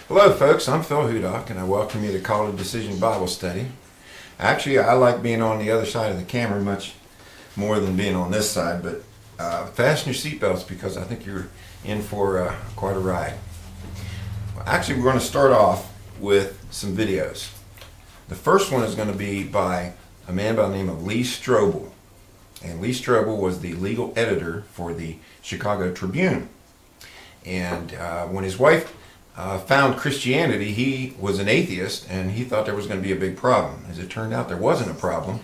Hello folks, I'm Phil Hudock and I welcome you to Call to Decision Bible Study. Actually, I like being on the other side of the camera much more than being on this side, but fasten your seatbelts because I think you're in for quite a ride. Well, actually, we're going to start off with some videos. The first one is going to be by a man by the name of Lee Strobel. And Lee Strobel was the legal editor for the Chicago Tribune. And when his wife found Christianity, he was an atheist and he thought there was going to be a big problem. As it turned out, there wasn't a problem.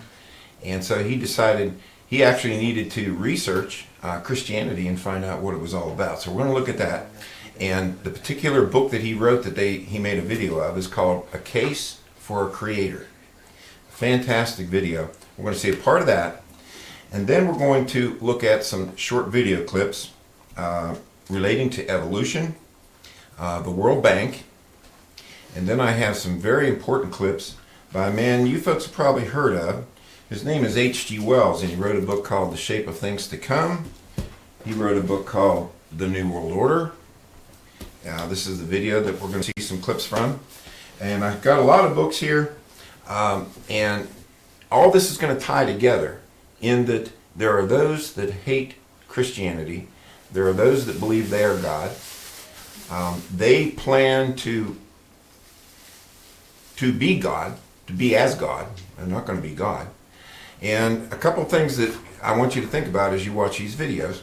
And so he decided he actually needed to research Christianity and find out what it was all about. So we're going to look at that. And the particular book that he wrote that he made a video of is called A Case for a Creator. Fantastic video. We're going to see a part of that. And then we're going to look at some short video clips relating to evolution, the World Bank, and then I have some very important clips by a man you folks have probably heard of. His name is H.G. Wells, and he wrote a book called The Shape of Things to Come. He wrote a book called The New World Order. This is the video that we're going to see some clips from. And I've got a lot of books here, and all this is going to tie together in that there are those that hate Christianity. There are those that believe they are God. They plan to be God, to be as God. They're not going to be God. And a couple of things that I want you to think about as you watch these videos.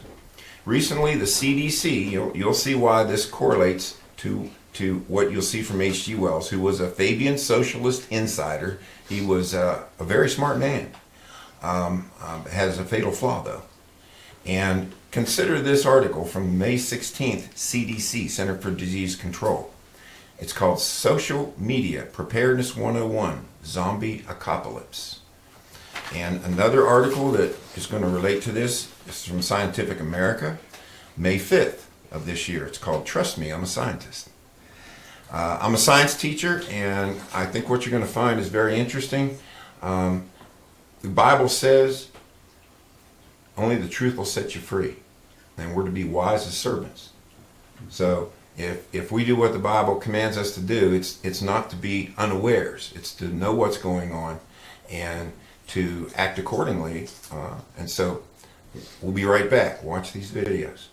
Recently, the CDC, you'll see why this correlates to what you'll see from H.G. Wells, who was a Fabian socialist insider. He was a very smart man. Has a fatal flaw, though. And consider this article from May 16th, CDC, Center for Disease Control. It's called Social Media Preparedness 101, Zombie Apocalypse. And another article that is going to relate to this is from Scientific America, May 5th of this year. It's called Trust Me, I'm a Scientist. I'm a science teacher, and I think what you're going to find is very interesting. The Bible says only the truth will set you free, and we're to be wise as serpents. So if we do what the Bible commands us to do, it's not to be unawares. It's to know what's going on and to act accordingly. And so we'll be right back. Watch these videos.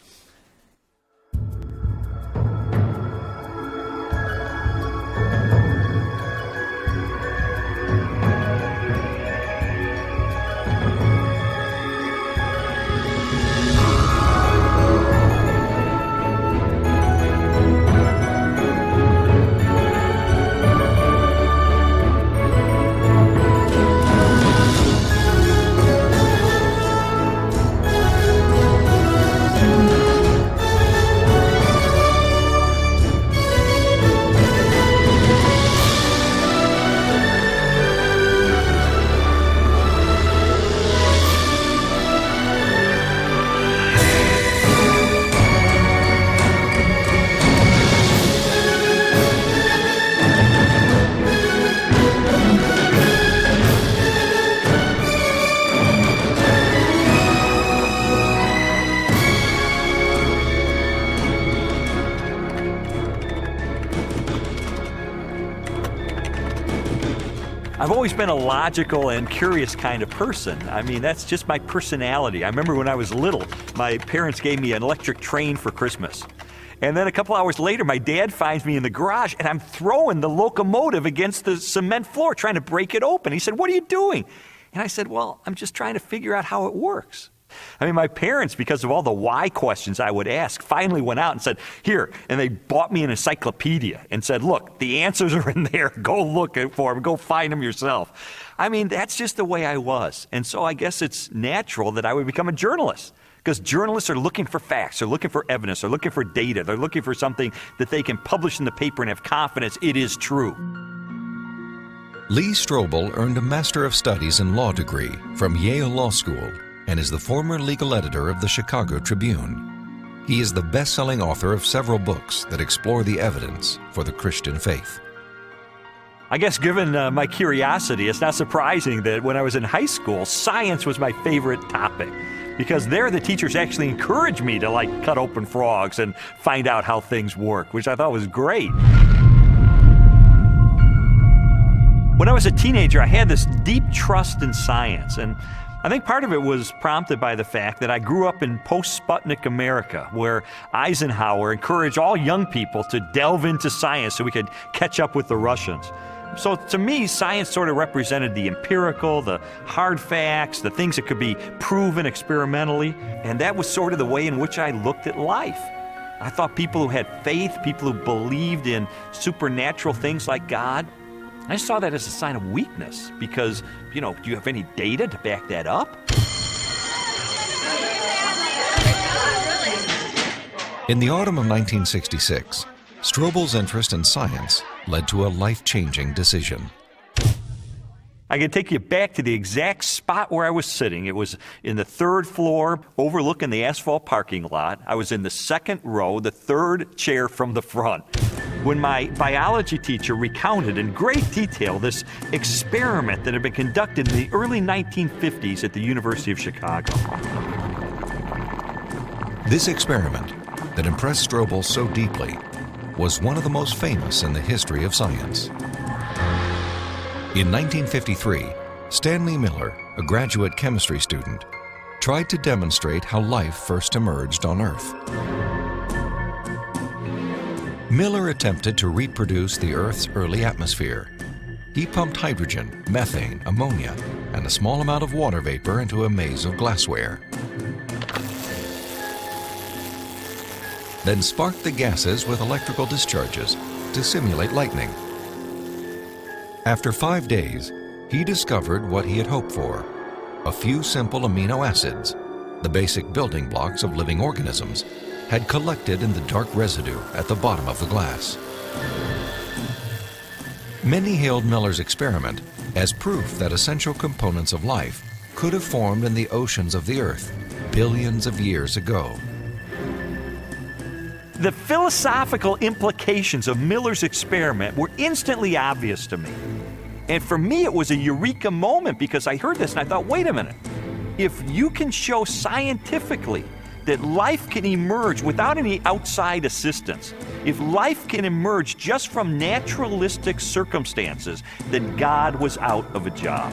I've always been a logical and curious kind of person. I mean, that's just my personality. I remember when I was little, my parents gave me an electric train for Christmas. And then a couple hours later, my dad finds me in the garage, and I'm throwing the locomotive against the cement floor, trying to break it open. He said, "What are you doing?" And I said, "Well, I'm just trying to figure out how it works." I mean, my parents, because of all the why questions I would ask, finally went out and said, "Here," and they bought me an encyclopedia and said, "Look, the answers are in there. Go look for them. Go find them yourself." I mean, that's just the way I was. And so I guess it's natural that I would become a journalist, because journalists are looking for facts. They're looking for evidence. They're looking for data. They're looking for something that they can publish in the paper and have confidence it is true. Lee Strobel earned a Master of Studies in Law degree from Yale Law School and is the former legal editor of the Chicago Tribune. He is the best-selling author of several books that explore the evidence for the Christian faith. I guess given my curiosity, it's not surprising that when I was in high school, science was my favorite topic, because there the teachers actually encouraged me to cut open frogs and find out how things work, which I thought was great. When I was a teenager, I had this deep trust in science, and I think part of it was prompted by the fact that I grew up in post-Sputnik America, where Eisenhower encouraged all young people to delve into science so we could catch up with the Russians. So to me, science sort of represented the empirical, the hard facts, the things that could be proven experimentally, and that was sort of the way in which I looked at life. I thought people who had faith, people who believed in supernatural things like God, I saw that as a sign of weakness because, do you have any data to back that up? In the autumn of 1966, Strobel's interest in science led to a life-changing decision. I can take you back to the exact spot where I was sitting. It was in the third floor, overlooking the asphalt parking lot. I was in the second row, the third chair from the front, when my biology teacher recounted in great detail this experiment that had been conducted in the early 1950s at the University of Chicago. This experiment that impressed Strobel so deeply was one of the most famous in the history of science. In 1953, Stanley Miller, a graduate chemistry student, tried to demonstrate how life first emerged on Earth. Miller attempted to reproduce the Earth's early atmosphere. He pumped hydrogen, methane, ammonia, and a small amount of water vapor into a maze of glassware. Then sparked the gases with electrical discharges to simulate lightning. After 5 days, he discovered what he had hoped for: a few simple amino acids, the basic building blocks of living organisms, had collected in the dark residue at the bottom of the glass. Many hailed Miller's experiment as proof that essential components of life could have formed in the oceans of the Earth billions of years ago. The philosophical implications of Miller's experiment were instantly obvious to me. And for me, it was a eureka moment because I heard this and I thought, wait a minute. If you can show scientifically that life can emerge without any outside assistance, if life can emerge just from naturalistic circumstances, then God was out of a job.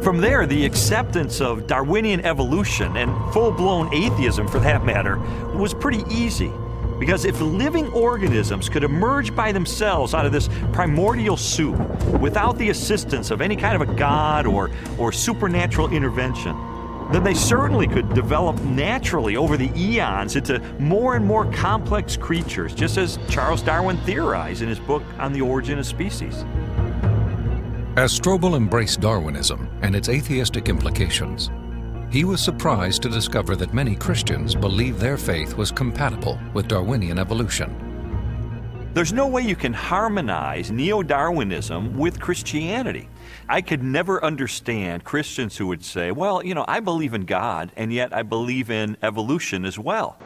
From there, the acceptance of Darwinian evolution, and full-blown atheism for that matter, was pretty easy. Because if living organisms could emerge by themselves out of this primordial soup without the assistance of any kind of a god or supernatural intervention, then they certainly could develop naturally over the eons into more and more complex creatures, just as Charles Darwin theorized in his book On the Origin of Species. As Strobel embraced Darwinism and its atheistic implications, he was surprised to discover that many Christians believed their faith was compatible with Darwinian evolution. There's no way you can harmonize neo-Darwinism with Christianity. I could never understand Christians who would say, well, I believe in God, and yet I believe in evolution as well.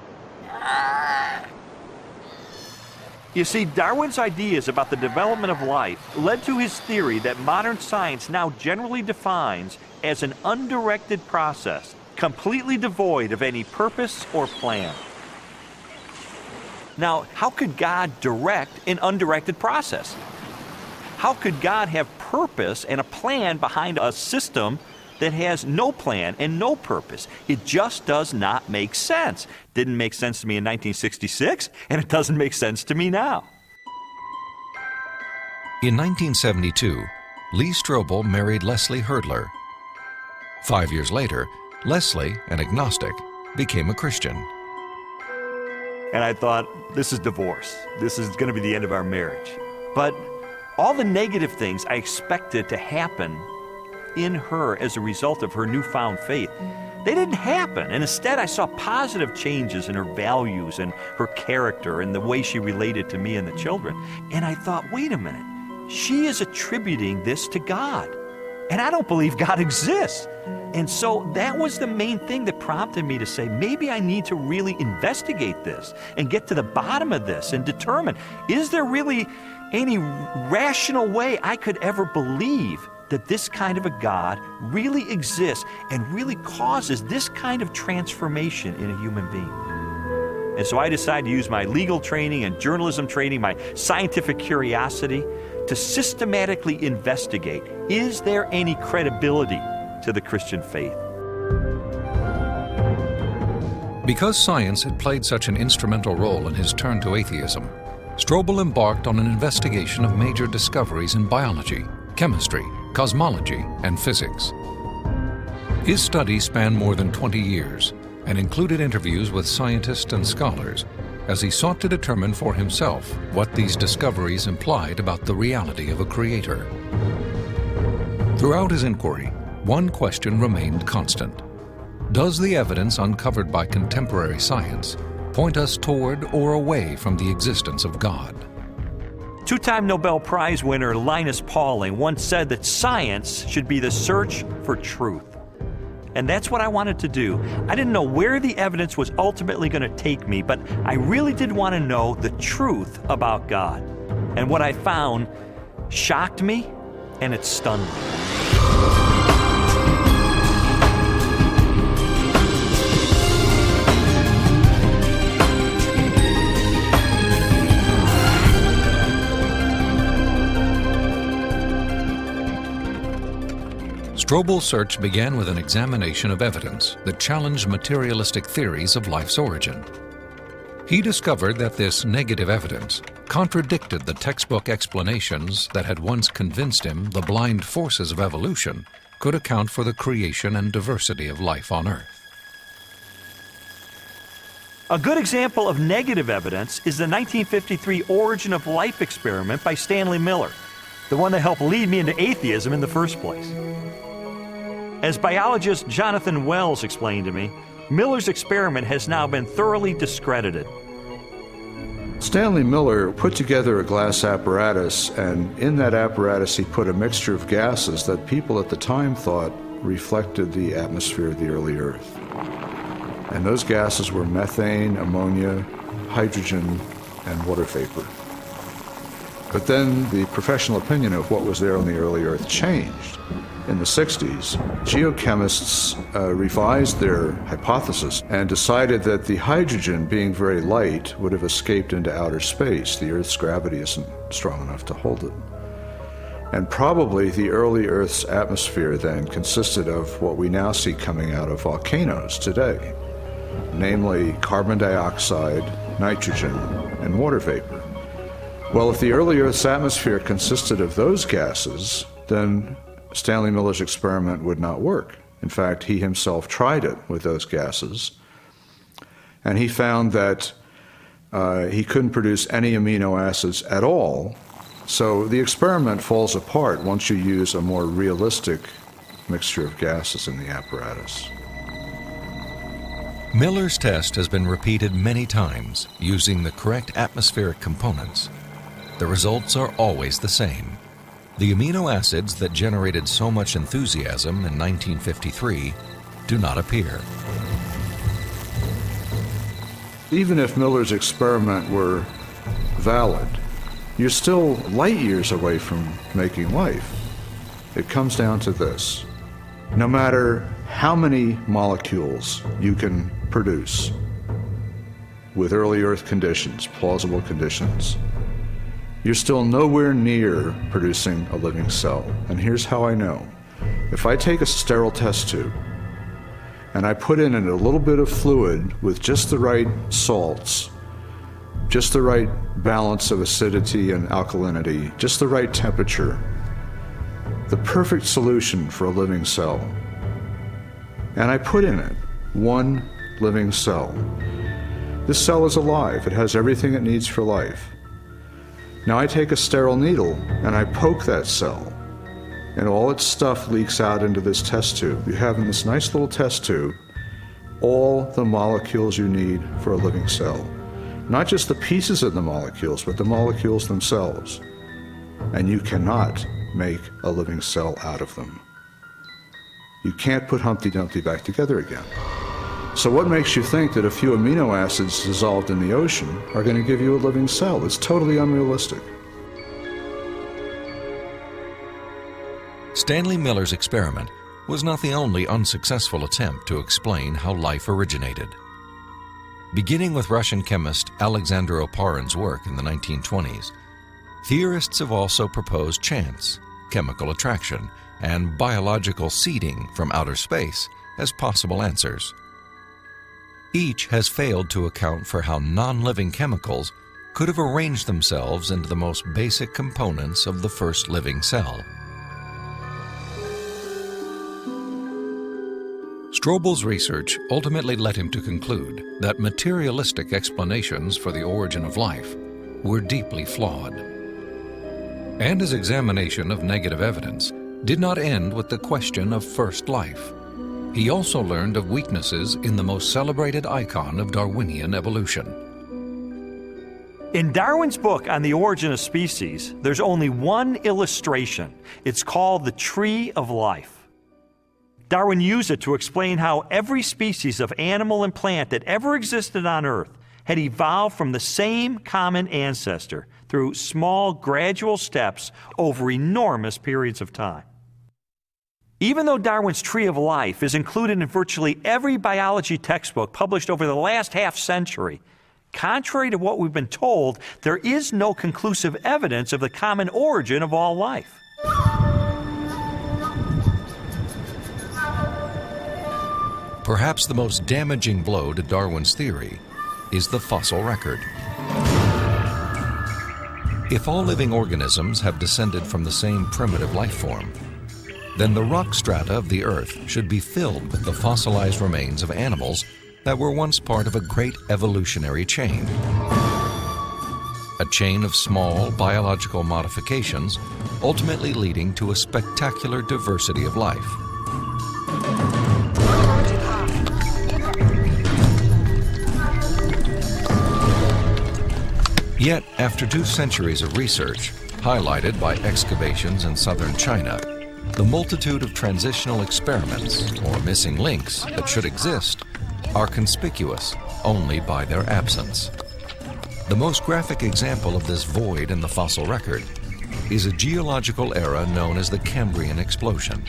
You see, Darwin's ideas about the development of life led to his theory that modern science now generally defines as an undirected process, completely devoid of any purpose or plan. Now, how could God direct an undirected process? How could God have purpose and a plan behind a system that has no plan and no purpose? It just does not make sense. Didn't make sense to me in 1966, and it doesn't make sense to me now. In 1972, Lee Strobel married Leslie Herdler. 5 years later, Leslie, an agnostic, became a Christian. And I thought, this is divorce. This is going to be the end of our marriage. But all the negative things I expected to happen in her as a result of her newfound faith, they didn't happen. And instead, I saw positive changes in her values and her character and the way she related to me and the children. And I thought, wait a minute, she is attributing this to God. And I don't believe God exists. And so that was the main thing that prompted me to say, maybe I need to really investigate this and get to the bottom of this and determine, is there really any rational way I could ever believe that this kind of a God really exists and really causes this kind of transformation in a human being? And so I decided to use my legal training and journalism training, my scientific curiosity, to systematically investigate, is there any credibility to the Christian faith? Because science had played such an instrumental role in his turn to atheism, Strobel embarked on an investigation of major discoveries in biology, chemistry, cosmology, and physics. His studies spanned more than 20 years and included interviews with scientists and scholars as he sought to determine for himself what these discoveries implied about the reality of a creator. Throughout his inquiry, one question remained constant. Does the evidence uncovered by contemporary science point us toward or away from the existence of God? Two-time Nobel Prize winner Linus Pauling once said that science should be the search for truth. And that's what I wanted to do. I didn't know where the evidence was ultimately going to take me, but I really did want to know the truth about God. And what I found shocked me and it stunned me. Strobel's search began with an examination of evidence that challenged materialistic theories of life's origin. He discovered that this negative evidence contradicted the textbook explanations that had once convinced him the blind forces of evolution could account for the creation and diversity of life on Earth. A good example of negative evidence is the 1953 Origin of Life experiment by Stanley Miller, the one that helped lead me into atheism in the first place. As biologist Jonathan Wells explained to me, Miller's experiment has now been thoroughly discredited. Stanley Miller put together a glass apparatus, and in that apparatus he put a mixture of gases that people at the time thought reflected the atmosphere of the early Earth. And those gases were methane, ammonia, hydrogen, and water vapor. But then the professional opinion of what was there on the early Earth changed. In the 60s, geochemists revised their hypothesis and decided that the hydrogen, being very light, would have escaped into outer space. The Earth's gravity isn't strong enough to hold it. And probably the early Earth's atmosphere then consisted of what we now see coming out of volcanoes today, namely carbon dioxide, nitrogen, and water vapor. Well, if the early Earth's atmosphere consisted of those gases, then Stanley Miller's experiment would not work. In fact, he himself tried it with those gases, and he found that he couldn't produce any amino acids at all. So the experiment falls apart once you use a more realistic mixture of gases in the apparatus. Miller's test has been repeated many times using the correct atmospheric components. The results are always the same. The amino acids that generated so much enthusiasm in 1953 do not appear. Even if Miller's experiment were valid, you're still light years away from making life. It comes down to this. No matter how many molecules you can produce with early Earth conditions, plausible conditions, you're still nowhere near producing a living cell. And here's how I know. If I take a sterile test tube and I put in it a little bit of fluid with just the right salts, just the right balance of acidity and alkalinity, just the right temperature, the perfect solution for a living cell, and I put in it one living cell. This cell is alive. It has everything it needs for life. Now I take a sterile needle and I poke that cell, and all its stuff leaks out into this test tube. You have in this nice little test tube all the molecules you need for a living cell. Not just the pieces of the molecules, but the molecules themselves. And you cannot make a living cell out of them. You can't put Humpty Dumpty back together again. So what makes you think that a few amino acids dissolved in the ocean are going to give you a living cell? It's totally unrealistic. Stanley Miller's experiment was not the only unsuccessful attempt to explain how life originated. Beginning with Russian chemist Alexander Oparin's work in the 1920s, theorists have also proposed chance, chemical attraction, and biological seeding from outer space as possible answers. Each has failed to account for how non-living chemicals could have arranged themselves into the most basic components of the first living cell. Strobel's research ultimately led him to conclude that materialistic explanations for the origin of life were deeply flawed. And his examination of negative evidence did not end with the question of first life. He also learned of weaknesses in the most celebrated icon of Darwinian evolution. In Darwin's book on the origin of species, there's only one illustration. It's called the Tree of Life. Darwin used it to explain how every species of animal and plant that ever existed on Earth had evolved from the same common ancestor through small, gradual steps over enormous periods of time. Even though Darwin's Tree of Life is included in virtually every biology textbook published over the last half century, contrary to what we've been told, there is no conclusive evidence of the common origin of all life. Perhaps the most damaging blow to Darwin's theory is the fossil record. If all living organisms have descended from the same primitive life form, then the rock strata of the Earth should be filled with the fossilized remains of animals that were once part of a great evolutionary chain. A chain of small biological modifications, ultimately leading to a spectacular diversity of life. Yet, after 2 centuries of research, highlighted by excavations in southern China, the multitude of transitional experiments, or missing links, that should exist are conspicuous only by their absence. The most graphic example of this void in the fossil record is a geological era known as the Cambrian explosion.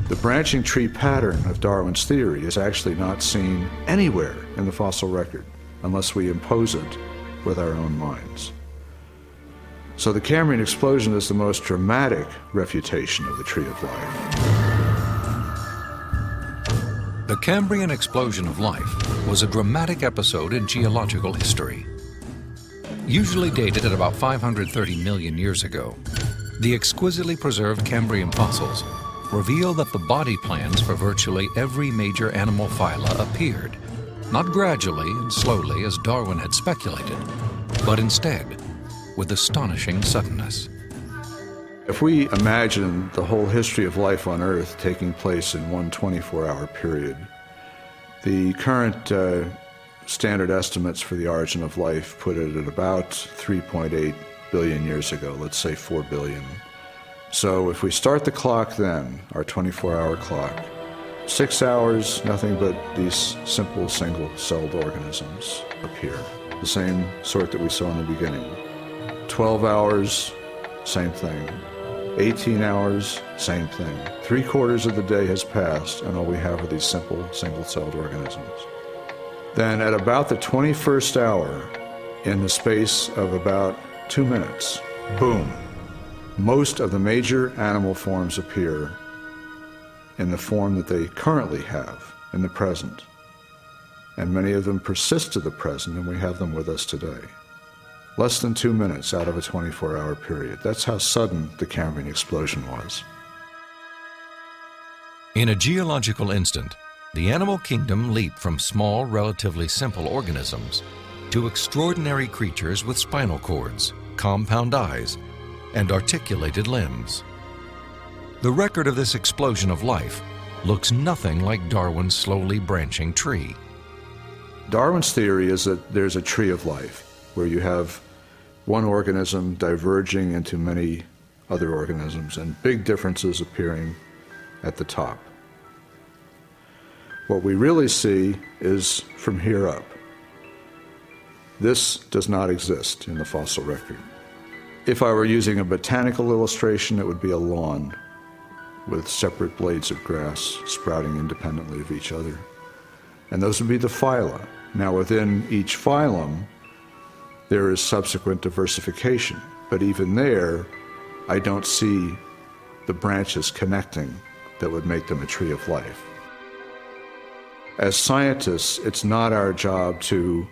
The branching tree pattern of Darwin's theory is actually not seen anywhere in the fossil record unless we impose it with our own minds. So the Cambrian explosion is the most dramatic refutation of the Tree of Life. The Cambrian explosion of life was a dramatic episode in geological history. Usually dated at about 530 million years ago, the exquisitely preserved Cambrian fossils reveal that the body plans for virtually every major animal phyla appeared, not gradually and slowly as Darwin had speculated, but instead with astonishing suddenness. If we imagine the whole history of life on Earth taking place in one 24-hour period, the current standard estimates for the origin of life put it at about 3.8 billion years ago, let's say 4 billion. So if we start the clock then, our 24-hour clock, 6 hours, nothing but these simple single-celled organisms appear, the same sort that we saw in the beginning. 12 hours, same thing. 18 hours, same thing. 3/4 of the day has passed, and all we have are these simple single-celled organisms. Then at about the 21st hour, in the space of about 2 minutes, boom, most of the major animal forms appear in the form that they currently have in the present. And many of them persist to the present, and we have them with us today. Less than 2 minutes out of a 24-hour period. That's how sudden the Cambrian explosion was. In a geological instant, the animal kingdom leaped from small, relatively simple organisms to extraordinary creatures with spinal cords, compound eyes, and articulated limbs. The record of this explosion of life looks nothing like Darwin's slowly branching tree. Darwin's theory is that there's a tree of life, where you have one organism diverging into many other organisms and big differences appearing at the top. What we really see is from here up. This does not exist in the fossil record. If I were using a botanical illustration, it would be a lawn with separate blades of grass sprouting independently of each other. And those would be the phyla. Now, within each phylum, there is subsequent diversification, but even there, I don't see the branches connecting that would make them a tree of life. As scientists, it's not our job to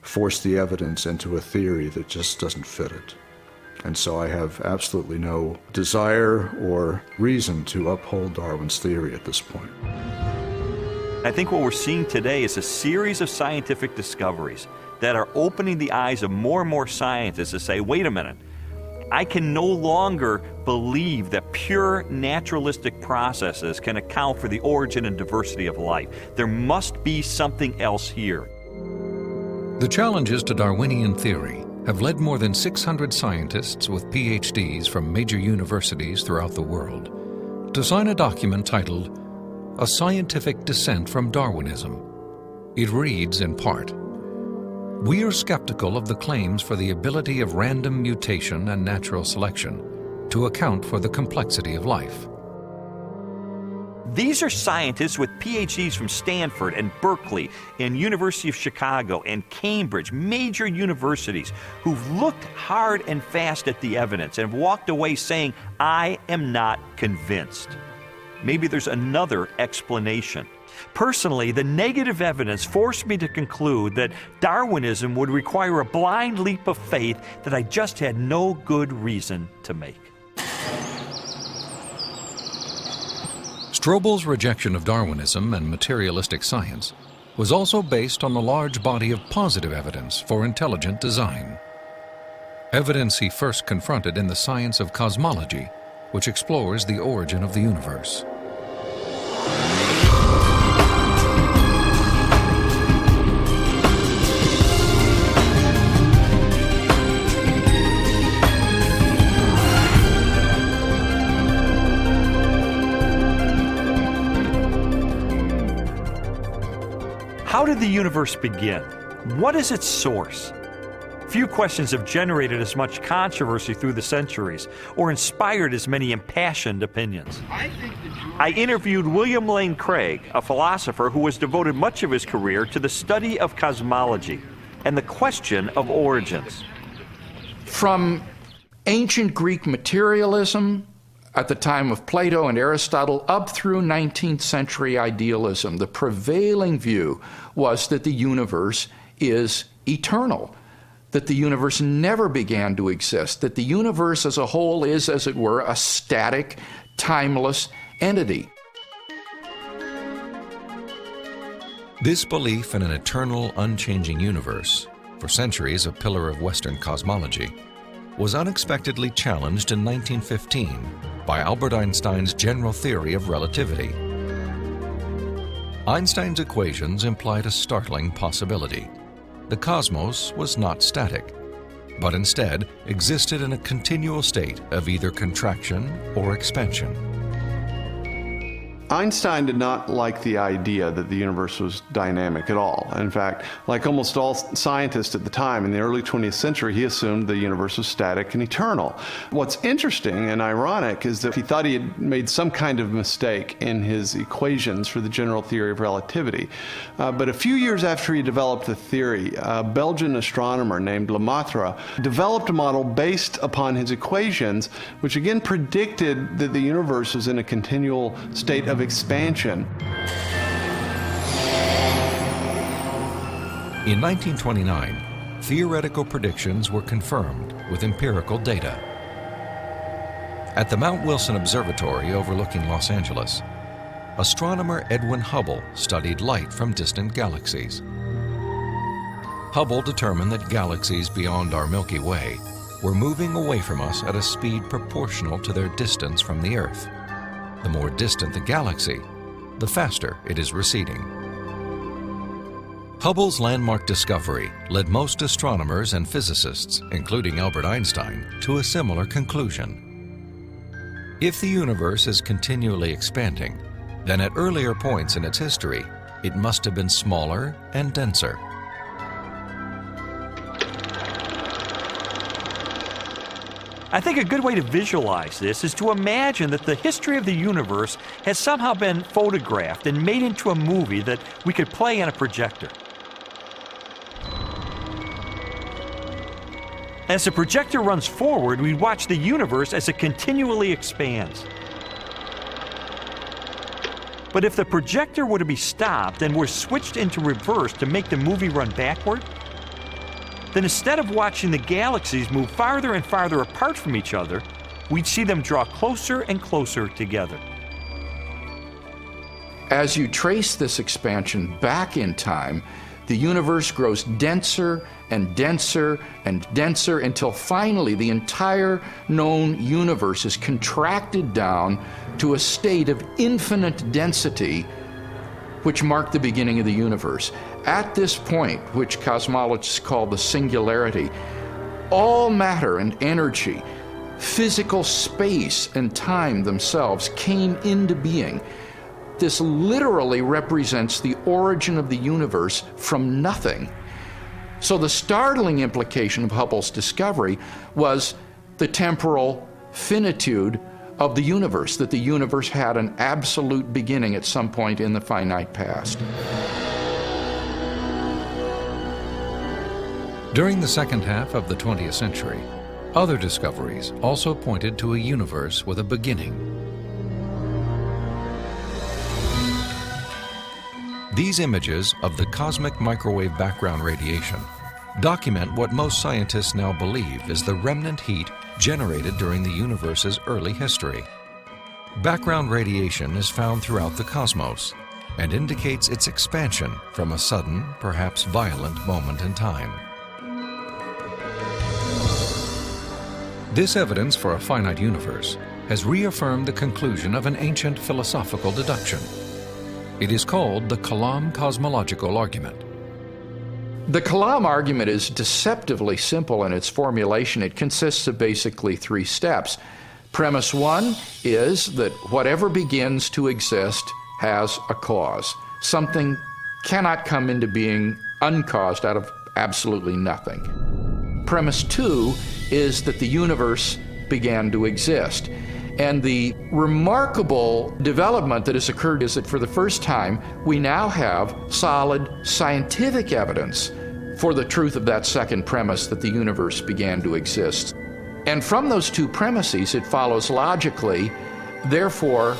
force the evidence into a theory that just doesn't fit it. And so I have absolutely no desire or reason to uphold Darwin's theory at this point. I think what we're seeing today is a series of scientific discoveries that are opening the eyes of more and more scientists to say, wait a minute, I can no longer believe that pure naturalistic processes can account for the origin and diversity of life. There must be something else here. The challenges to Darwinian theory have led more than 600 scientists with PhDs from major universities throughout the world to sign a document titled A Scientific Dissent from Darwinism. It reads in part, "We are skeptical of the claims for the ability of random mutation and natural selection to account for the complexity of life." These are scientists with PhDs from Stanford and Berkeley and University of Chicago and Cambridge, major universities, who've looked hard and fast at the evidence and have walked away saying, I am not convinced. Maybe there's another explanation. Personally, the negative evidence forced me to conclude that Darwinism would require a blind leap of faith that I just had no good reason to make. Strobel's rejection of Darwinism and materialistic science was also based on the large body of positive evidence for intelligent design. Evidence he first confronted in the science of cosmology, which explores the origin of the universe. How did the universe begin? What is its source? Few questions have generated as much controversy through the centuries or inspired as many impassioned opinions. I interviewed William Lane Craig, a philosopher who has devoted much of his career to the study of cosmology and the question of origins. From ancient Greek materialism at the time of Plato and Aristotle up through 19th century idealism, the prevailing view was that the universe is eternal, that the universe never began to exist, that the universe as a whole is, as it were, a static, timeless entity. This belief in an eternal, unchanging universe, for centuries a pillar of Western cosmology, was unexpectedly challenged in 1915 by Albert Einstein's general theory of relativity. Einstein's equations implied a startling possibility. The cosmos was not static, but instead existed in a continual state of either contraction or expansion. Einstein did not like the idea that the universe was dynamic at all. In fact, like almost all scientists at the time in the early 20th century, he assumed the universe was static and eternal. What's interesting and ironic is that he thought he had made some kind of mistake in his equations for the general theory of relativity. But a few years after he developed the theory, a Belgian astronomer named Lemaitre developed a model based upon his equations, which again predicted that the universe was in a continual state of expansion. In 1929, theoretical predictions were confirmed with empirical data. At the Mount Wilson Observatory overlooking Los Angeles, astronomer Edwin Hubble studied light from distant galaxies. Hubble determined that galaxies beyond our Milky Way were moving away from us at a speed proportional to their distance from the Earth. The more distant the galaxy, the faster it is receding. Hubble's landmark discovery led most astronomers and physicists, including Albert Einstein, to a similar conclusion. If the universe is continually expanding, then at earlier points in its history, it must have been smaller and denser. I think a good way to visualize this is to imagine that the history of the universe has somehow been photographed and made into a movie that we could play on a projector. As the projector runs forward, we watch the universe as it continually expands. But if the projector were to be stopped and were switched into reverse to make the movie run backward, then instead of watching the galaxies move farther and farther apart from each other, we'd see them draw closer and closer together. As you trace this expansion back in time, the universe grows denser and denser and denser until finally the entire known universe is contracted down to a state of infinite density, which marked the beginning of the universe. At this point, which cosmologists call the singularity, all matter and energy, physical space and time themselves came into being. This literally represents the origin of the universe from nothing. So the startling implication of Hubble's discovery was the temporal finitude of the universe, that the universe had an absolute beginning at some point in the finite past. During the second half of the 20th century, other discoveries also pointed to a universe with a beginning. These images of the cosmic microwave background radiation document what most scientists now believe is the remnant heat generated during the universe's early history. Background radiation is found throughout the cosmos and indicates its expansion from a sudden, perhaps violent moment in time. This evidence for a finite universe has reaffirmed the conclusion of an ancient philosophical deduction. It is called the Kalam cosmological argument. The Kalam argument is deceptively simple in its formulation. It consists of basically three steps. Premise one is that whatever begins to exist has a cause. Something cannot come into being uncaused out of absolutely nothing. Premise two is that the universe began to exist. And the remarkable development that has occurred is that for the first time, we now have solid scientific evidence for the truth of that second premise, that the universe began to exist. And from those two premises, it follows logically, therefore,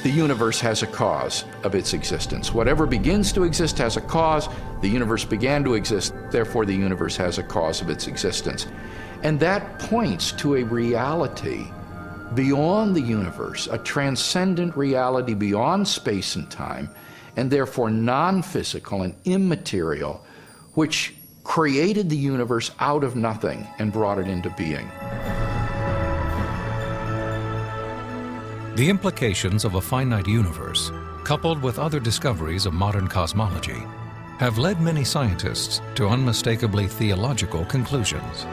the universe has a cause of its existence. Whatever begins to exist has a cause. The universe began to exist, therefore the universe has a cause of its existence. And that points to a reality beyond the universe, a transcendent reality beyond space and time, and therefore non-physical and immaterial, which created the universe out of nothing and brought it into being. The implications of a finite universe, coupled with other discoveries of modern cosmology, have led many scientists to unmistakably theological conclusions.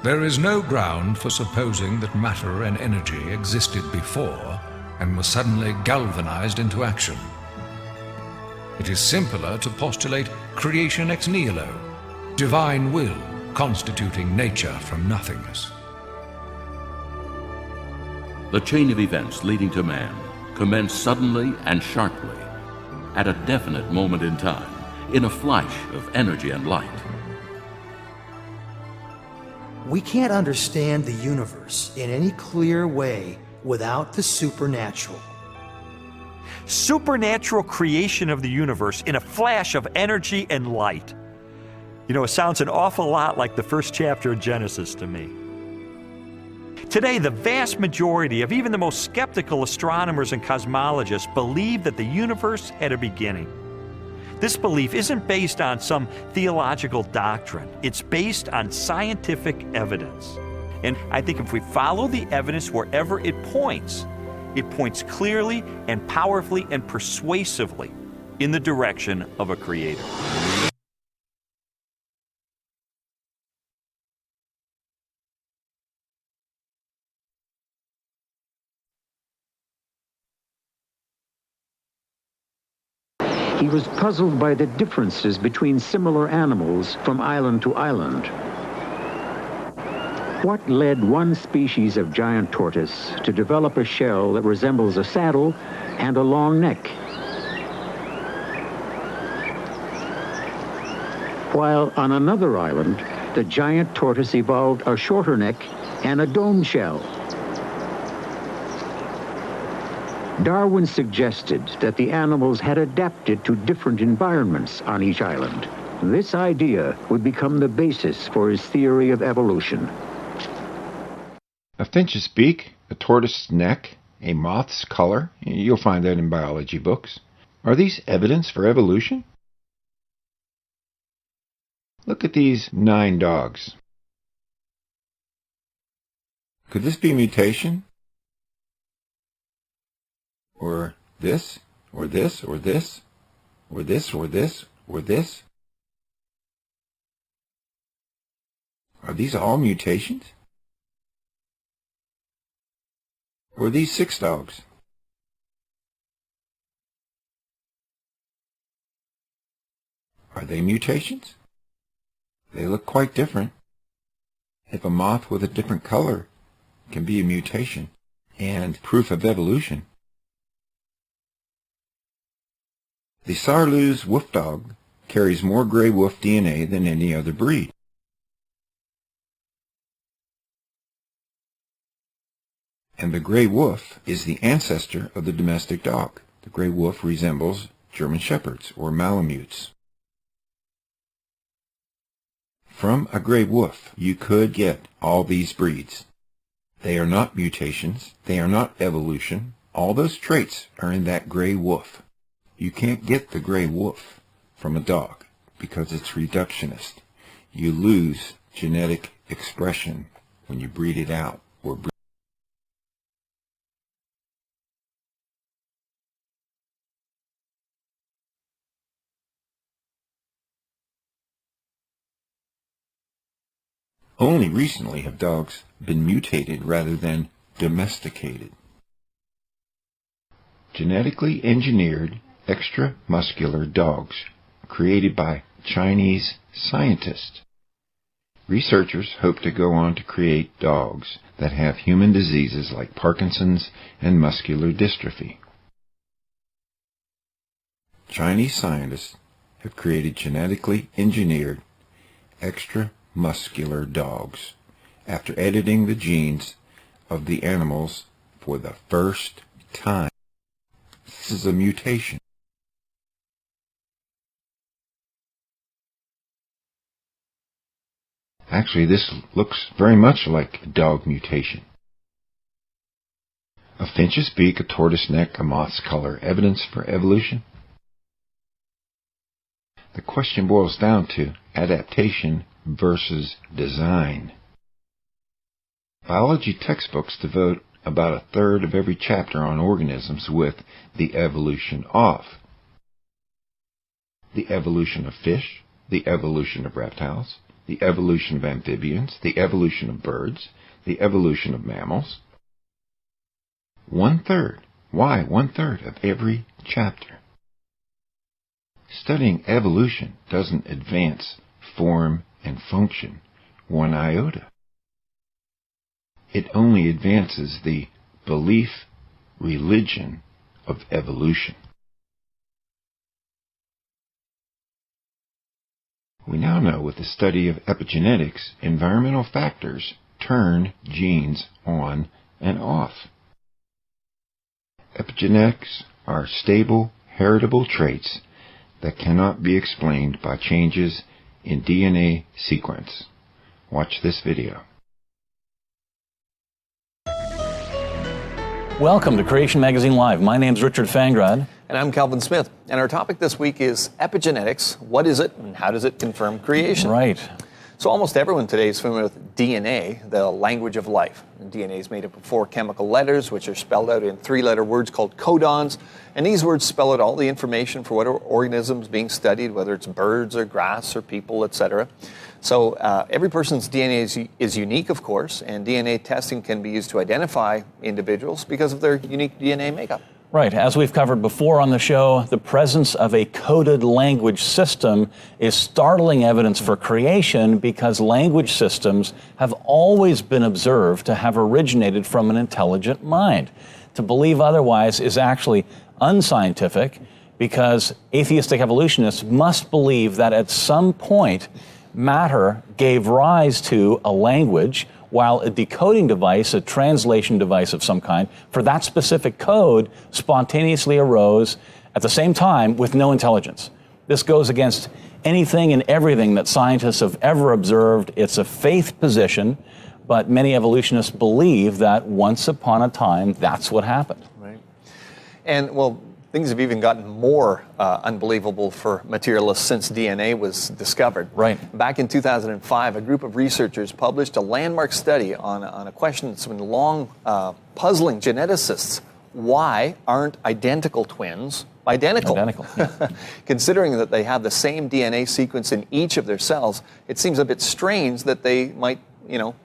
There is no ground for supposing that matter and energy existed before and was suddenly galvanized into action. It is simpler to postulate creation ex nihilo, divine will constituting nature from nothingness. The chain of events leading to man commenced suddenly and sharply, at a definite moment in time, in a flash of energy and light. We can't understand the universe in any clear way without the supernatural. Supernatural creation of the universe in a flash of energy and light. You know, it sounds an awful lot like the first chapter of Genesis to me. Today, the vast majority of even the most skeptical astronomers and cosmologists believe that the universe had a beginning. This belief isn't based on some theological doctrine. It's based on scientific evidence. And I think if we follow the evidence wherever it points clearly and powerfully and persuasively in the direction of a creator. He was puzzled by the differences between similar animals from island to island. What led one species of giant tortoise to develop a shell that resembles a saddle and a long neck? while on another island, the giant tortoise evolved a shorter neck and a dome shell. Darwin suggested that the animals had adapted to different environments on each island. This idea would become the basis for his theory of evolution. A finch's beak, a tortoise's neck, a moth's color, you'll find that in biology books. Are these evidence for evolution? Look at these 9 dogs. Could this be mutation? Or this, or this, or this, or this, or this, or this? Are these all mutations? Or these 6 dogs? Are they mutations? They look quite different. If a moth with a different color can be a mutation and proof of evolution, the Saarloos wolf dog carries more gray wolf DNA than any other breed. And the gray wolf is the ancestor of the domestic dog. The gray wolf resembles German shepherds or malamutes. From a gray wolf, you could get all these breeds. They are not mutations. They are not evolution. All those traits are in that gray wolf. You can't get the gray wolf from a dog because it's reductionist. You lose genetic expression when you breed it out or breed. Only recently have dogs been mutated rather than domesticated. Genetically engineered extramuscular dogs created by Chinese scientists. Researchers hope to go on to create dogs that have human diseases like Parkinson's and muscular dystrophy. Chinese scientists have created genetically engineered extramuscular dogs after editing the genes of the animals for the first time. This is a mutation. Actually, this looks very much like a dog mutation. A finch's beak, a tortoise neck, a moth's color, evidence for evolution? The question boils down to adaptation versus design. Biology textbooks devote about 1/3 of every chapter on organisms with the evolution of. The evolution of fish, the evolution of reptiles, the evolution of amphibians, the evolution of birds, the evolution of mammals. 1/3. Why 1/3 of every chapter? Studying evolution doesn't advance form and function 1 iota. It only advances the belief religion of evolution. We now know with the study of epigenetics, environmental factors turn genes on and off. Epigenetics are stable, heritable traits that cannot be explained by changes in DNA sequence. Watch this video. Welcome to Creation Magazine Live. My name's Richard Fangrad. And I'm Calvin Smith. And our topic this week is epigenetics. What is it and how does it confirm creation? Right. So almost everyone today is familiar with DNA, the language of life. And DNA is made up of 4 chemical letters, which are spelled out in 3-letter words called codons. And these words spell out all the information for whatever organism is being studied, whether it's birds or grass or people, etc. So every person's DNA is unique, of course, and DNA testing can be used to identify individuals because of their unique DNA makeup. Right. As we've covered before on the show, the presence of a coded language system is startling evidence for creation because language systems have always been observed to have originated from an intelligent mind. To believe otherwise is actually unscientific because atheistic evolutionists must believe that at some point matter gave rise to a language, while a decoding device, a translation device of some kind, for that specific code spontaneously arose at the same time with no intelligence. This goes against anything and everything that scientists have ever observed. It's a faith position, but many evolutionists believe that once upon a time, that's what happened. Right. And, well, things have even gotten more unbelievable for materialists since DNA was discovered. Right. Back in 2005, a group of researchers published a landmark study on a question that's been long puzzling geneticists. Why aren't identical twins identical? Yeah. Considering that they have the same DNA sequence in each of their cells, it seems a bit strange that they might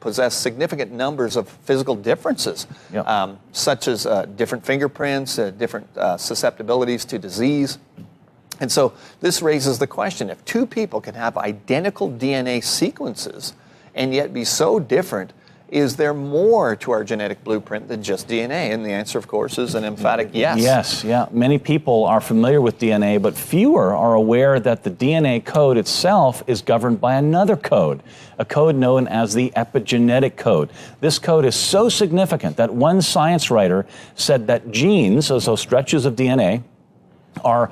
possess significant numbers of physical differences, Yep. such as different fingerprints, different susceptibilities to disease. And so this raises the question, if two people can have identical DNA sequences and yet be so different, is there more to our genetic blueprint than just DNA? And the answer, of course, is an emphatic yes. Yes, yeah. Many people are familiar with DNA, but fewer are aware that the DNA code itself is governed by another code, a code known as the epigenetic code. This code is so significant that one science writer said that genes, so stretches of DNA, are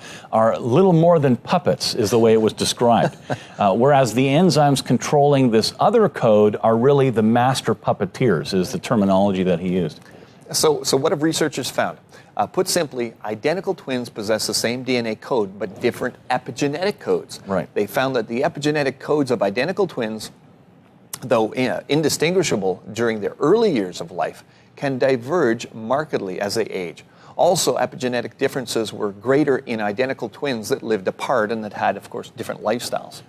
little more than puppets, is the way it was described. Whereas the enzymes controlling this other code are really the master puppeteers, is the terminology that he used. So what have researchers found? Put simply, identical twins possess the same DNA code, but different epigenetic codes. Right. They found that the epigenetic codes of identical twins, though indistinguishable during their early years of life, can diverge markedly as they age. Also, epigenetic differences were greater in identical twins that lived apart and that had, of course, different lifestyles.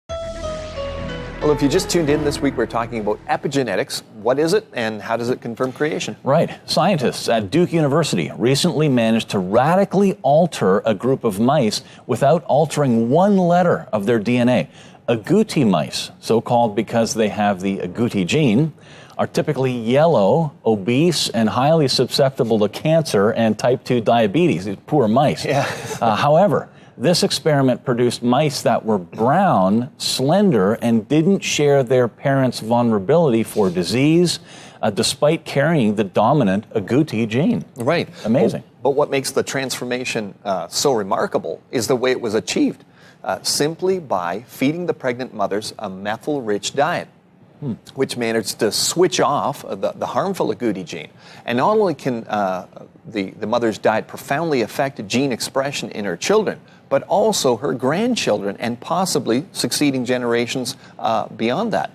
Well, if you just tuned in this week, we're talking about epigenetics. What is it and how does it confirm creation? Right. Scientists at Duke University recently managed to radically alter a group of mice without altering one letter of their DNA. Agouti mice, so called because they have the agouti gene, are typically yellow, obese, and highly susceptible to cancer and type 2 diabetes. These poor mice. Yeah. However, this experiment produced mice that were brown, slender, and didn't share their parents' vulnerability for disease, despite carrying the dominant agouti gene. Right. Amazing. But what makes the transformation so remarkable is the way it was achieved, simply by feeding the pregnant mothers a methyl-rich diet. Which managed to switch off the harmful agouti gene. And not only can the mother's diet profoundly affect gene expression in her children, but also her grandchildren and possibly succeeding generations beyond that.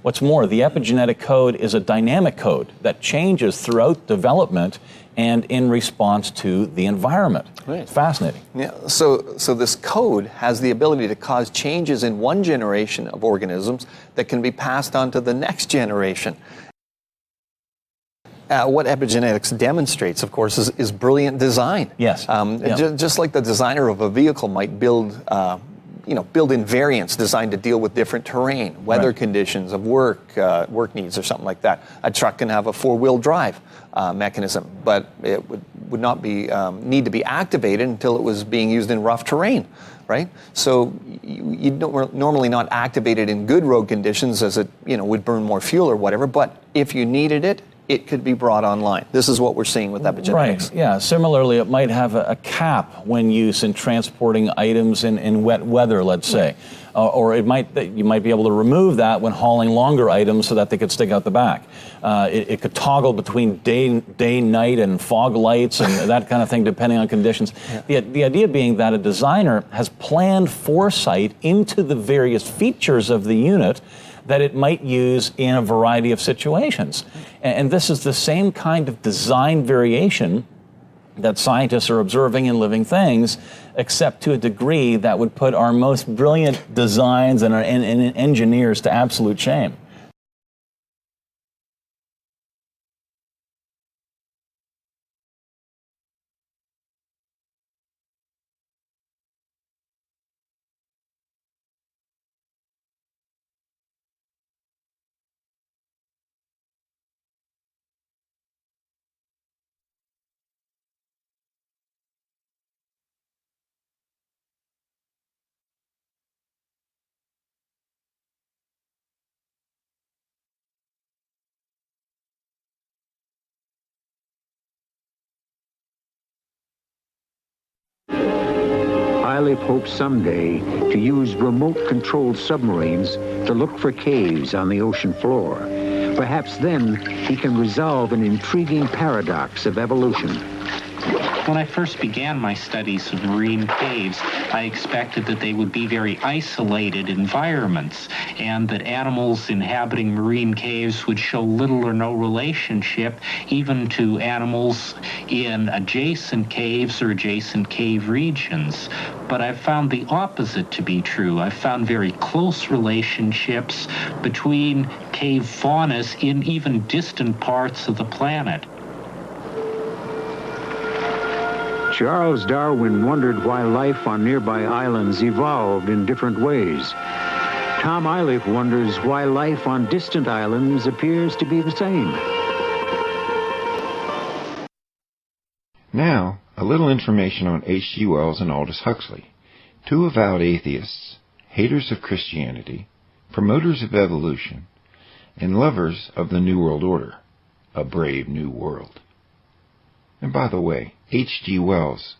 What's more, the epigenetic code is a dynamic code that changes throughout development and in response to the environment. Right. Fascinating. Yeah. So this code has the ability to cause changes in one generation of organisms that can be passed on to the next generation. What epigenetics demonstrates, of course, is brilliant design. Yes. Just like the designer of a vehicle might build in variants designed to deal with different terrain, weather conditions of work needs or something like that. A truck can have a four-wheel drive mechanism, but it would not be need to be activated until it was being used in rough terrain, right? So you don't normally not activate it in good road conditions, as it would burn more fuel or whatever. But if you needed it, it could be brought online. This is what we're seeing with epigenetics. Right, yeah. Similarly, it might have a cap when used in transporting items in wet weather, let's say. Or you might be able to remove that when hauling longer items so that they could stick out the back. It could toggle between day, night, and fog lights and that kind of thing, depending on conditions. Yeah. The idea being that a designer has planned foresight into the various features of the unit that it might use in a variety of situations. And this is the same kind of design variation that scientists are observing in living things, except to a degree that would put our most brilliant designs and engineers to absolute shame. Iliff hopes someday to use remote-controlled submarines to look for caves on the ocean floor. Perhaps then he can resolve an intriguing paradox of evolution. When I first began my studies of marine caves, I expected that they would be very isolated environments and that animals inhabiting marine caves would show little or no relationship even to animals in adjacent caves or adjacent cave regions. But I've found the opposite to be true. I've found very close relationships between cave faunas in even distant parts of the planet. Charles Darwin wondered why life on nearby islands evolved in different ways. Tom Iliff wonders why life on distant islands appears to be the same. Now, a little information on H.G. Wells and Aldous Huxley, two avowed atheists, haters of Christianity, promoters of evolution, and lovers of the New World Order, a brave new world. And by the way, H.G. Wells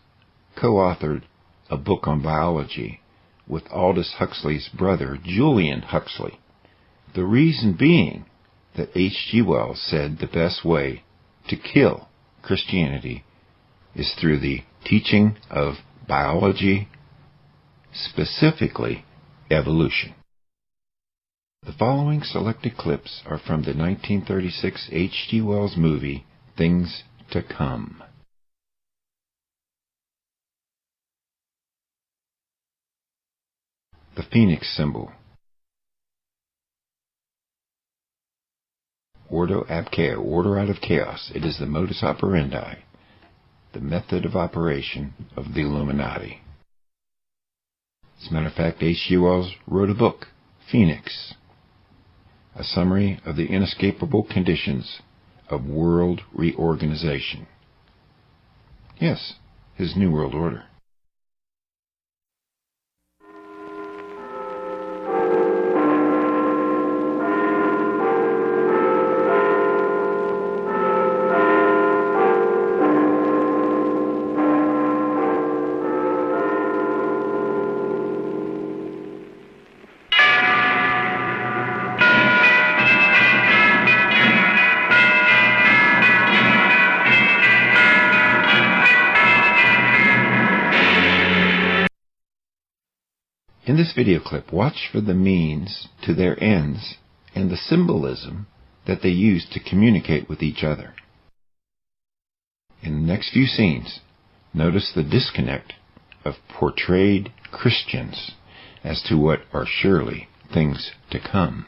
co-authored a book on biology with Aldous Huxley's brother, Julian Huxley. The reason being that H.G. Wells said the best way to kill Christianity is through the teaching of biology, specifically evolution. The following selected clips are from the 1936 H.G. Wells movie, Things to Come. The Phoenix symbol. Ordo ab chaos, order out of chaos. It is the modus operandi, the method of operation of the Illuminati. As a matter of fact, H.G. Wells wrote a book, Phoenix, a summary of the inescapable conditions of world reorganization. Yes, his New World Order. In this video clip, watch for the means to their ends and the symbolism that they use to communicate with each other. In the next few scenes, notice the disconnect of portrayed Christians as to what are surely things to come.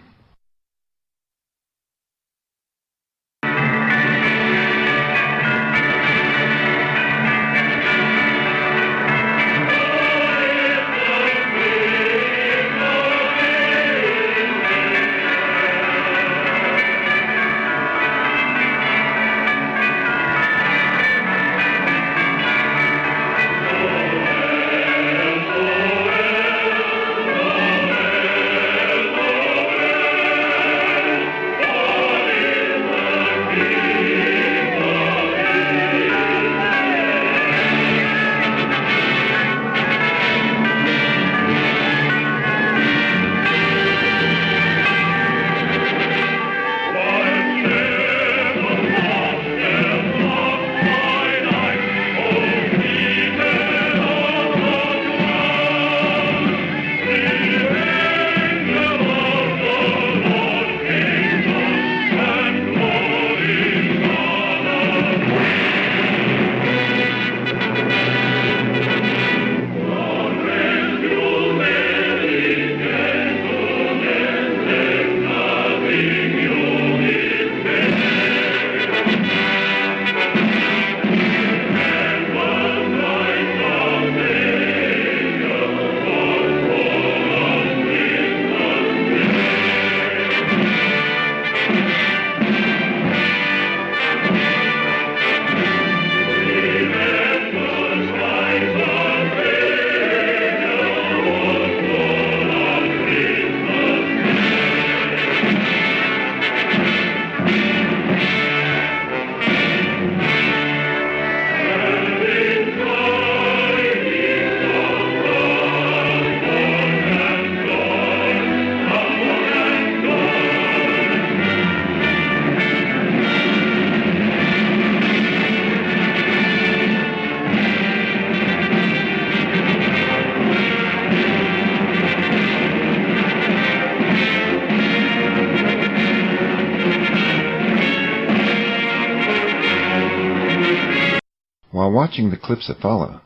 While watching the clips that follow,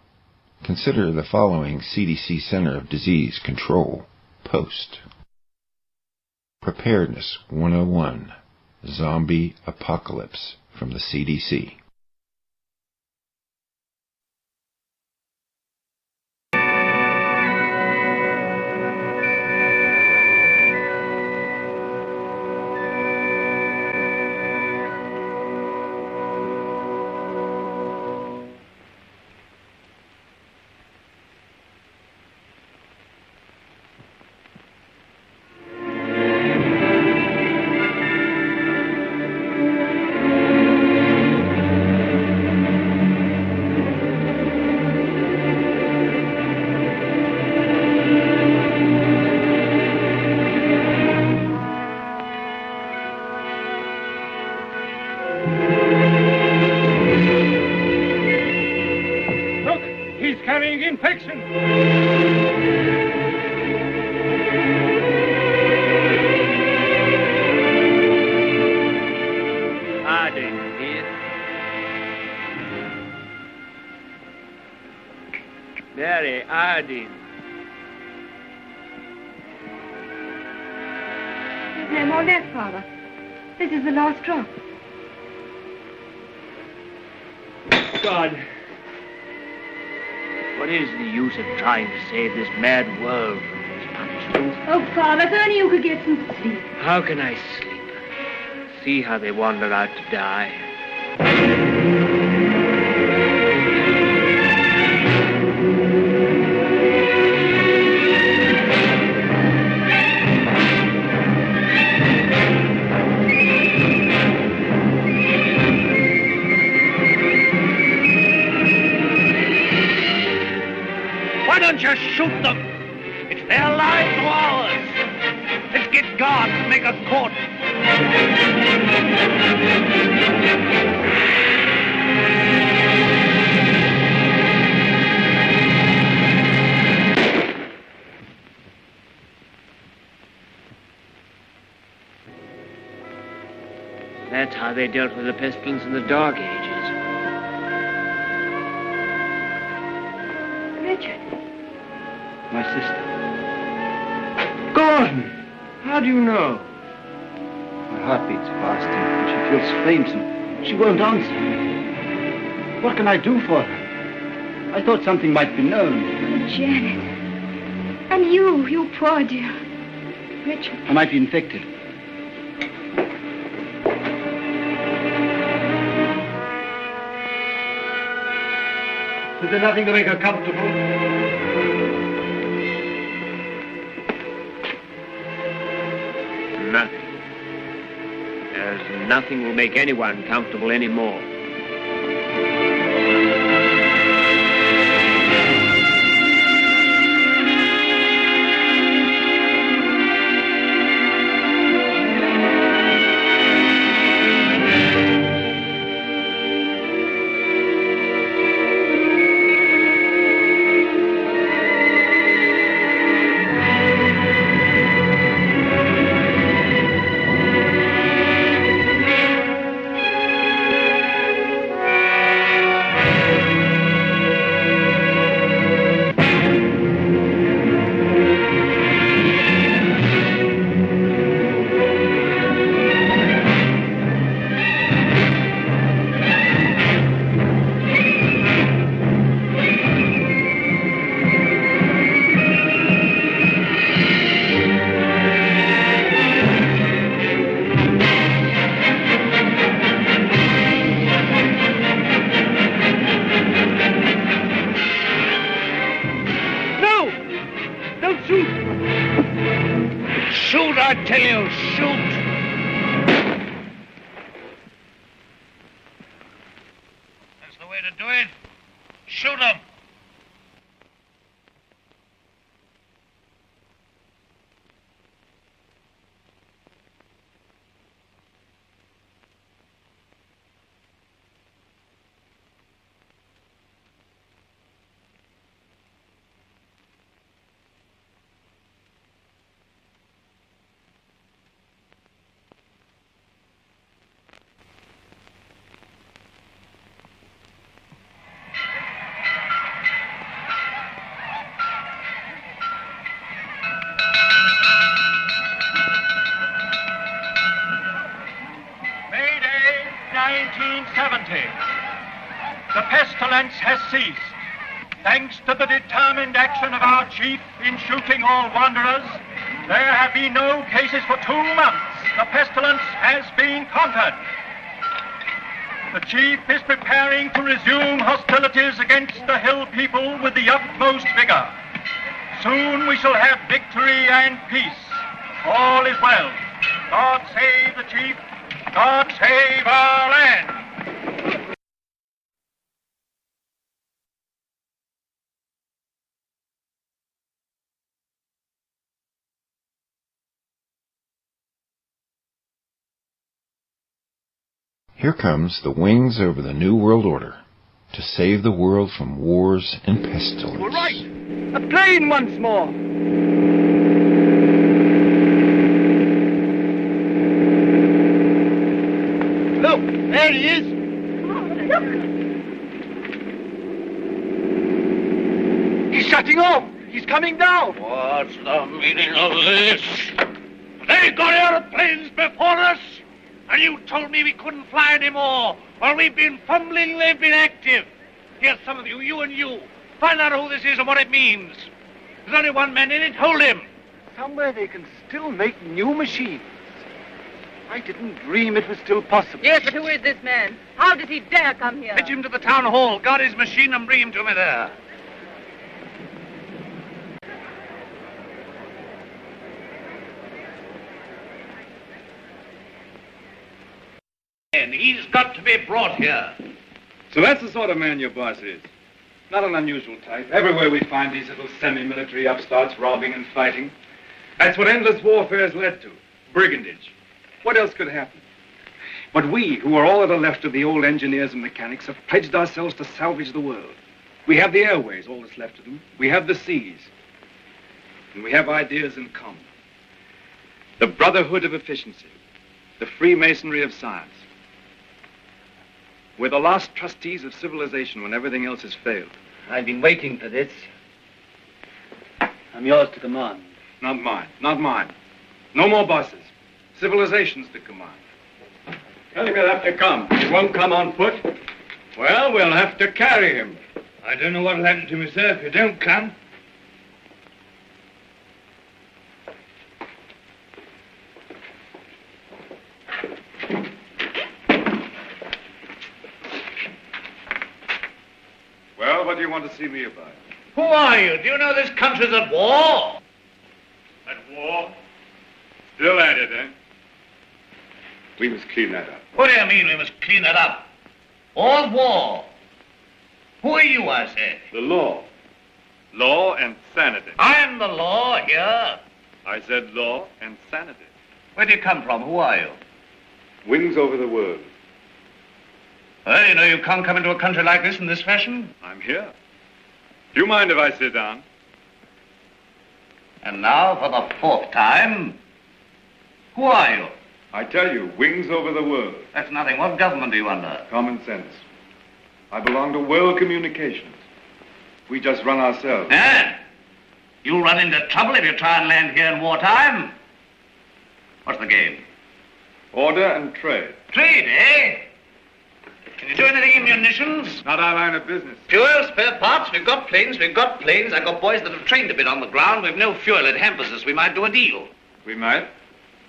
consider the following CDC Center of Disease Control post. Preparedness 101, Zombie Apocalypse from the CDC. No more left, Father. This is the last drop. God. What is the use of trying to save this mad world from these punishments? Oh, Father, if only you could get some sleep. How can I sleep? See how they wander out to die. Why don't you shoot them? It's their lives or ours. Let's get guards and make a court. That's how they dealt with the pestilence in the Dark Ages. Richard. My sister. Gordon! How do you know? My heart beats fast and she feels faint and she won't answer. What can I do for her? I thought something might be known. Janet. And you poor dear. Richard. I might be infected. Is there nothing to make her comfortable? Nothing. As nothing will make anyone comfortable anymore. Shoot, I tell you, shoot! That's the way to do it. Shoot 'em! pestilence has ceased. Thanks to the determined action of our chief in shooting all wanderers, there have been no cases for 2 months. The pestilence has been conquered. The chief is preparing to resume hostilities against the hill people with the utmost vigor. Soon we shall have victory and peace. All is well. God save the chief. God save our land. Here comes the Wings over the New World Order to save the world from wars and pestilence. All right, a plane once more. Look, there he is. He's shutting off. He's coming down. What's the meaning of this? They got airplanes before us, and you told me we couldn't fly anymore. While we've been fumbling, they've been active. Here, some of you, you and you, find out who this is and what it means. There's only one man in it. Hold him. Somewhere they can still make new machines. I didn't dream it was still possible. Yes, but who is this man? How does he dare come here? Fetch him to the town hall, guard his machine, and bring him to me there. And he's got to be brought here. So that's the sort of man your boss is. Not an unusual type. Everywhere we find these little semi-military upstarts robbing and fighting. That's what endless warfare has led to. Brigandage. What else could happen? But we, who are all that are left of the old engineers and mechanics, have pledged ourselves to salvage the world. We have the airways, all that's left of them. We have the seas. And we have ideas in common. The brotherhood of efficiency. The Freemasonry of science. We're the last trustees of civilization when everything else has failed. I've been waiting for this. I'm yours to command. Not mine. Not mine. No more bosses. Civilization's to command. Tell him he'll have to come. He won't come on foot. Well, we'll have to carry him. I don't know what'll happen to me, sir, if you don't come. Well, what do you want to see me about? Who are you? Do you know this country's at war? At war? Still at it, eh? We must clean that up. What do you mean we must clean it up? All war. Who are you, I say? The law. Law and sanity. I'm the law here. I said law and sanity. Where do you come from? Who are you? Wings over the world. Well, you know you can't come into a country like this in this fashion. I'm here. Do you mind if I sit down? And now, for the 4th time, who are you? I tell you, wings over the world. That's nothing. What government are you under? Common sense. I belong to world communications. We just run ourselves. And you'll run into trouble if you try and land here in wartime. What's the game? Order and trade. Trade, eh? Can you do anything in munitions? Not our line of business. Fuel, spare parts, we've got planes. I've got boys that have trained a bit on the ground. We've no fuel, it hampers us. We might do a deal. We might.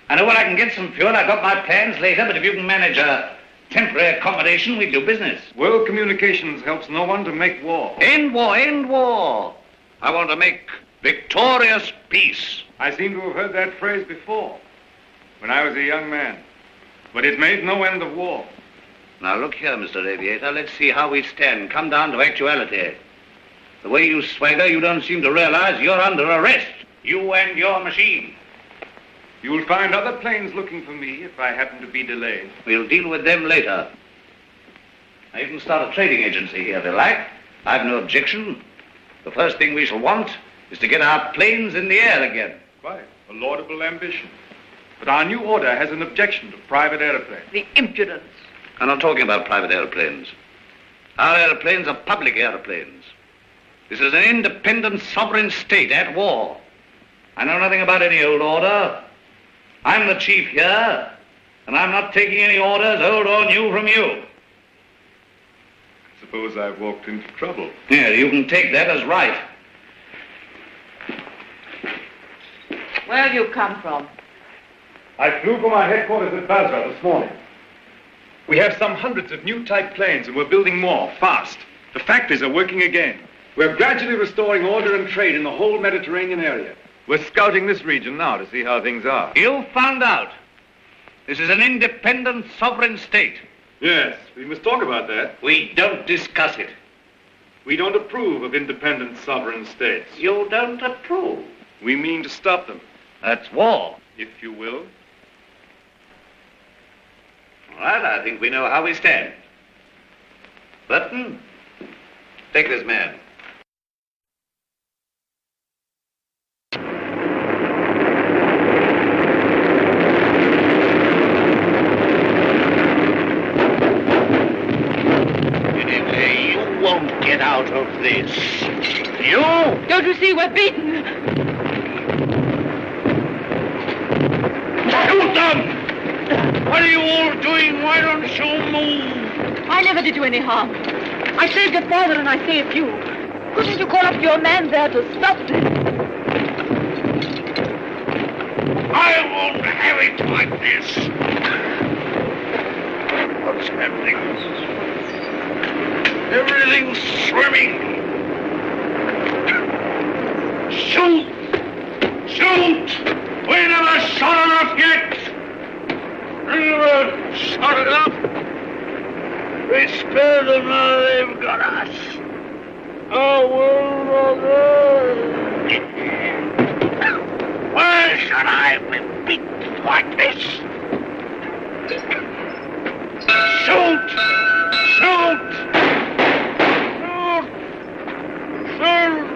I know where I can get some fuel. I've got my plans later, but if you can manage a temporary accommodation, we'll do business. World communications helps no one to make war. End war, end war. I want to make victorious peace. I seem to have heard that phrase before, when I was a young man. But it made no end of war. Now, look here, Mr. Aviator. Let's see how we stand. Come down to actuality. The way you swagger, you don't seem to realize you're under arrest. You and your machine. You'll find other planes looking for me if I happen to be delayed. We'll deal with them later. Now, you can start a trading agency here if you like. I've no objection. The first thing we shall want is to get our planes in the air again. Quite. A laudable ambition. But our new order has an objection to private airplanes. The impudence. I'm not talking about private airplanes. Our airplanes are public airplanes. This is an independent sovereign state at war. I know nothing about any old order. I'm the chief here, and I'm not taking any orders, old or new, from you. It's Suppose I've walked into trouble. Yeah, you can take that as right. Where have you come from? I flew from our headquarters at Basra this morning. We have some hundreds of new type planes, and we're building more, fast. The factories are working again. We're gradually restoring order and trade in the whole Mediterranean area. We're scouting this region now to see how things are. You found out. This is an independent, sovereign state. Yes, we must talk about that. We don't discuss it. We don't approve of independent, sovereign states. You don't approve. We mean to stop them. That's war. If you will. All right, I think we know how we stand. Button, take this man. You won't get out of this. You? Don't you see we're beaten? Shoot them! What are you all doing? Why don't you move? I never did you any harm. I saved your father and I saved you. Couldn't you call up your man there to stop this? I won't have it like this. What's happening? Everything's swimming. Shoot! Shoot! We never shot enough yet! We never shot enough! We spared them, now they've got us. Oh, why should I be beaten like this? Shoot! Shoot! Shoot! Shoot!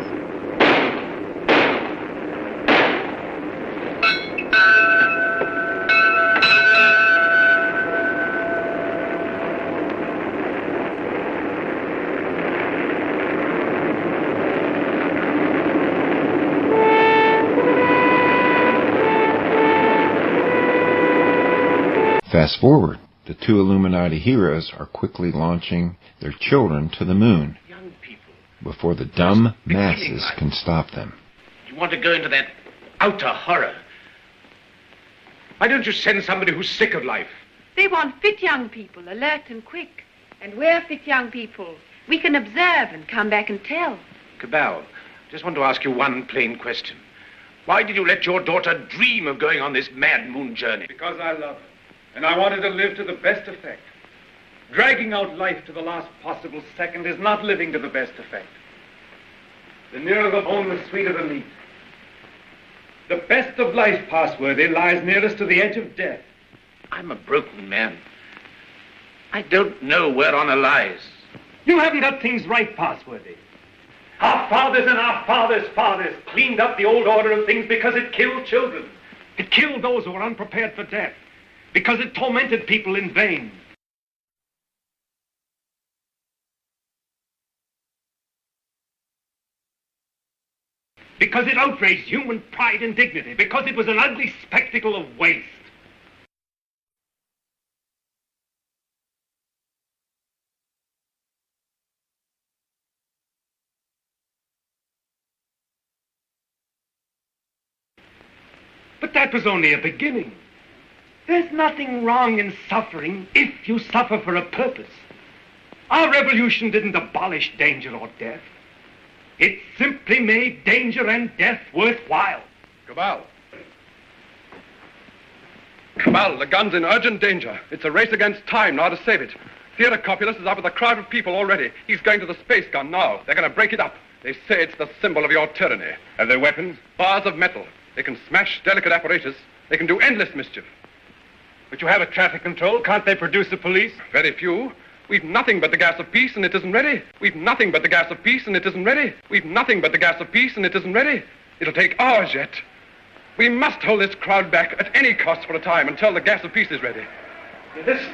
Fast forward, the two Illuminati heroes are quickly launching their children to the moon before the dumb masses can stop them. You want to go into that outer horror? Why don't you send somebody who's sick of life? They want fit young people, alert and quick. And we're fit young people. We can observe and come back and tell. Cabal, just want to ask you one plain question. Why did you let your daughter dream of going on this mad moon journey? Because I love her, and I wanted to live to the best effect. Dragging out life to the last possible second is not living to the best effect. The nearer the bone, the sweeter the meat. The best of life, Passworthy, lies nearest to the edge of death. I'm a broken man. I don't know where honor lies. You haven't got things right, Passworthy. Our fathers and our fathers' fathers cleaned up the old order of things because it killed children. It killed those who were unprepared for death. Because it tormented people in vain. Because it outraged human pride and dignity. Because it was an ugly spectacle of waste. But that was only a beginning. There's nothing wrong in suffering if you suffer for a purpose. Our revolution didn't abolish danger or death. It simply made danger and death worthwhile. Cabal. Cabal, the gun's in urgent danger. It's a race against time now to save it. Theodore Copulus is up with a crowd of people already. He's going to the space gun now. They're going to break it up. They say it's the symbol of your tyranny. Have they weapons? Bars of metal. They can smash delicate apparatus. They can do endless mischief. But you have a traffic control. Can't they produce the police? Very few. We've nothing but the gas of peace and it isn't ready. We've nothing but the gas of peace and it isn't ready. We've nothing but the gas of peace and it isn't ready. It'll take hours yet. We must hold this crowd back at any cost for a time until the gas of peace is ready. Listen.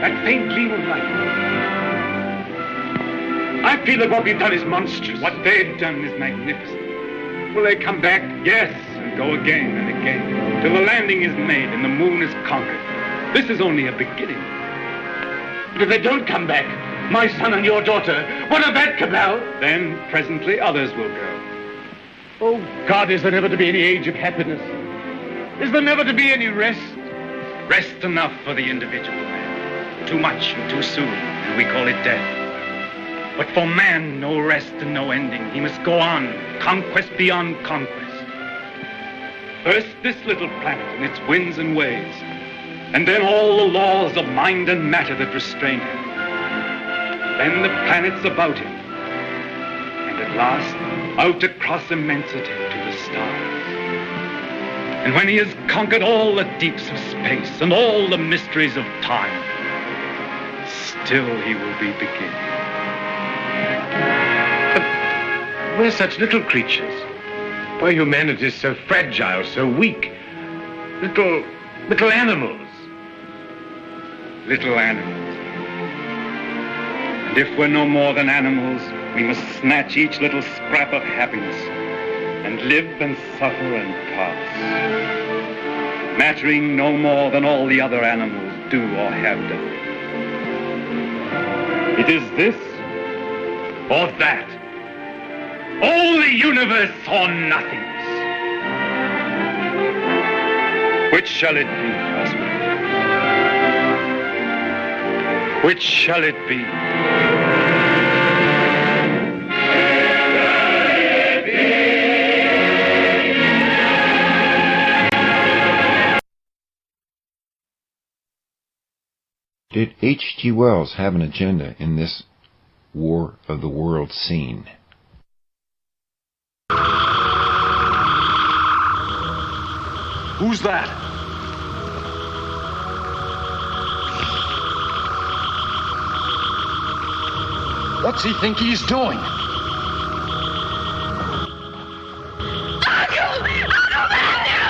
that faint gleam of light. I feel that what we've done is monstrous. What they've done is magnificent. Will they come back? Yes, and go again and again, till the landing is made and the moon is conquered. This is only a beginning. But if they don't come back, my son and your daughter, what of that, Cabal? Then presently others will go. Oh, God, is there never to be any age of happiness? Is there never to be any rest? Rest enough for the individual man. Too much and too soon, and we call it death. But for man, no rest and no ending. He must go on, conquest beyond conquest. First this little planet and its winds and waves, and then all the laws of mind and matter that restrain him. Then the planets about him, and at last, out across immensity to the stars. And when he has conquered all the deeps of space and all the mysteries of time, still he will be beginning. But we're such little creatures. Why, humanity is so fragile, so weak. Little animals. Little animals. And if we're no more than animals, we must snatch each little scrap of happiness and live and suffer and pass, mattering no more than all the other animals do or have done. It is this or that. All the universe or nothingness. Which shall it be, husband? Which shall it be? Did H.G. Wells have an agenda in this War of the Worlds scene? Who's that? What's he think he's doing?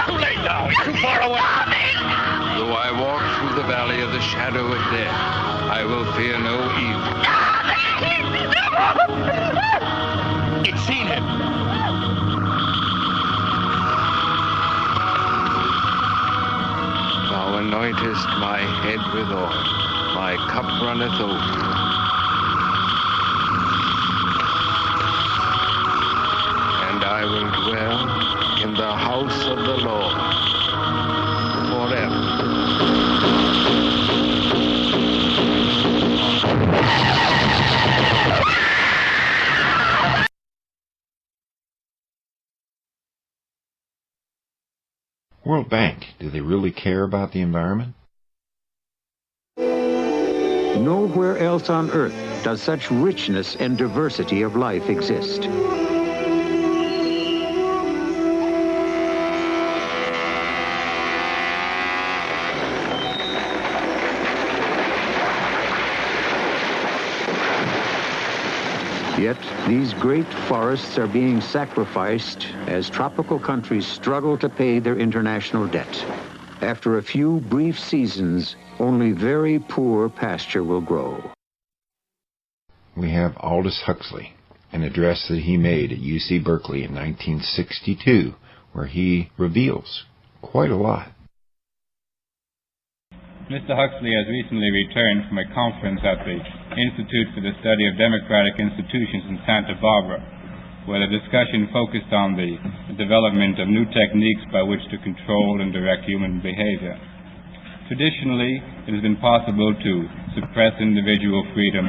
Too late now. He's too far away. Though I walk through the valley of the shadow of death, I will fear no evil. It's seen him. Thou anointest my head with oil, my cup runneth over. And I will dwell in the house of the Lord forever. World Bank, do they really care about the environment? Nowhere else on Earth does such richness and diversity of life exist. Yet, these great forests are being sacrificed as tropical countries struggle to pay their international debt. After a few brief seasons, only very poor pasture will grow. We have Aldous Huxley, an address that he made at UC Berkeley in 1962, where he reveals quite a lot. Mr. Huxley has recently returned from a conference at the Institute for the Study of Democratic Institutions in Santa Barbara, where the discussion focused on the development of new techniques by which to control and direct human behavior. Traditionally, it has been possible to suppress individual freedom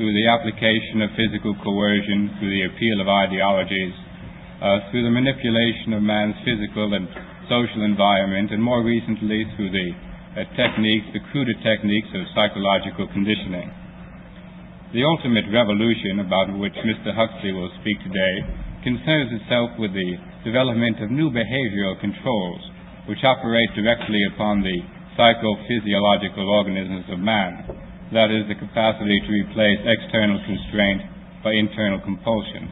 through the application of physical coercion, through the appeal of ideologies, through the manipulation of man's physical and social environment, and more recently through the cruder techniques of psychological conditioning. The ultimate revolution about which Mr. Huxley will speak today concerns itself with the development of new behavioral controls which operate directly upon the psychophysiological organisms of man, that is, the capacity to replace external constraint by internal compulsions.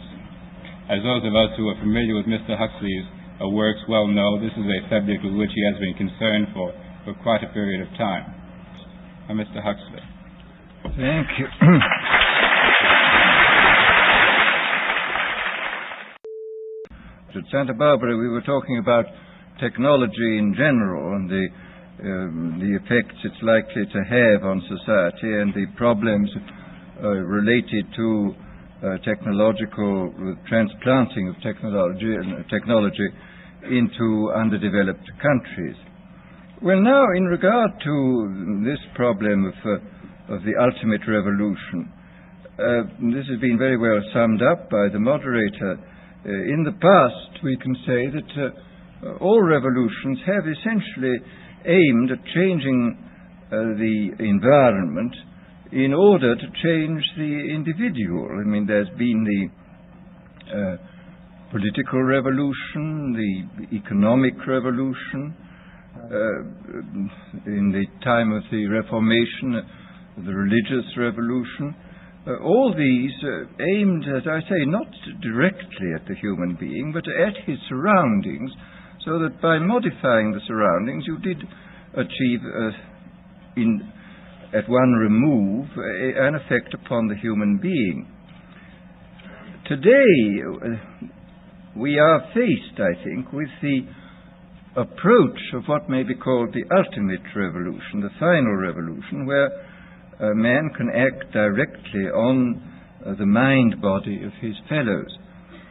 As those of us who are familiar with Mr. Huxley's works well know, this is a subject with which he has been concerned for quite a period of time. Mr. Huxley. Thank you. At Santa Barbara, we were talking about technology in general and the effects it's likely to have on society and the problems related to technological transplanting of technology into underdeveloped countries. Well, now, in regard to this problem of the ultimate revolution, this has been very well summed up by the moderator. In the past, we can say that all revolutions have essentially aimed at changing the environment in order to change the individual. I mean, there's been the political revolution, the economic revolution, in the time of the Reformation, the religious revolution. All these aimed, as I say, not directly at the human being, but at his surroundings, so that by modifying the surroundings you did achieve, at one remove, an effect upon the human being. Today, we are faced, I think, with the approach of what may be called the ultimate revolution, the final revolution, where man can act directly on the mind-body of his fellows.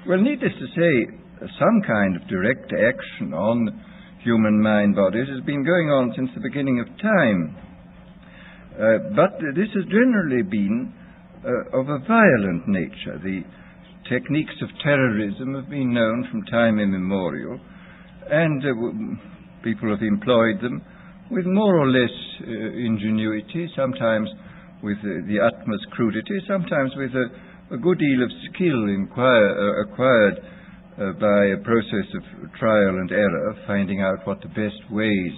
Well, needless to say, some kind of direct action on human mind-bodies has been going on since the beginning of time. But this has generally been of a violent nature. The techniques of terrorism have been known from time immemorial, and people have employed them with more or less ingenuity, sometimes with the utmost crudity, sometimes with a good deal of skill acquired by a process of trial and error, finding out what the best ways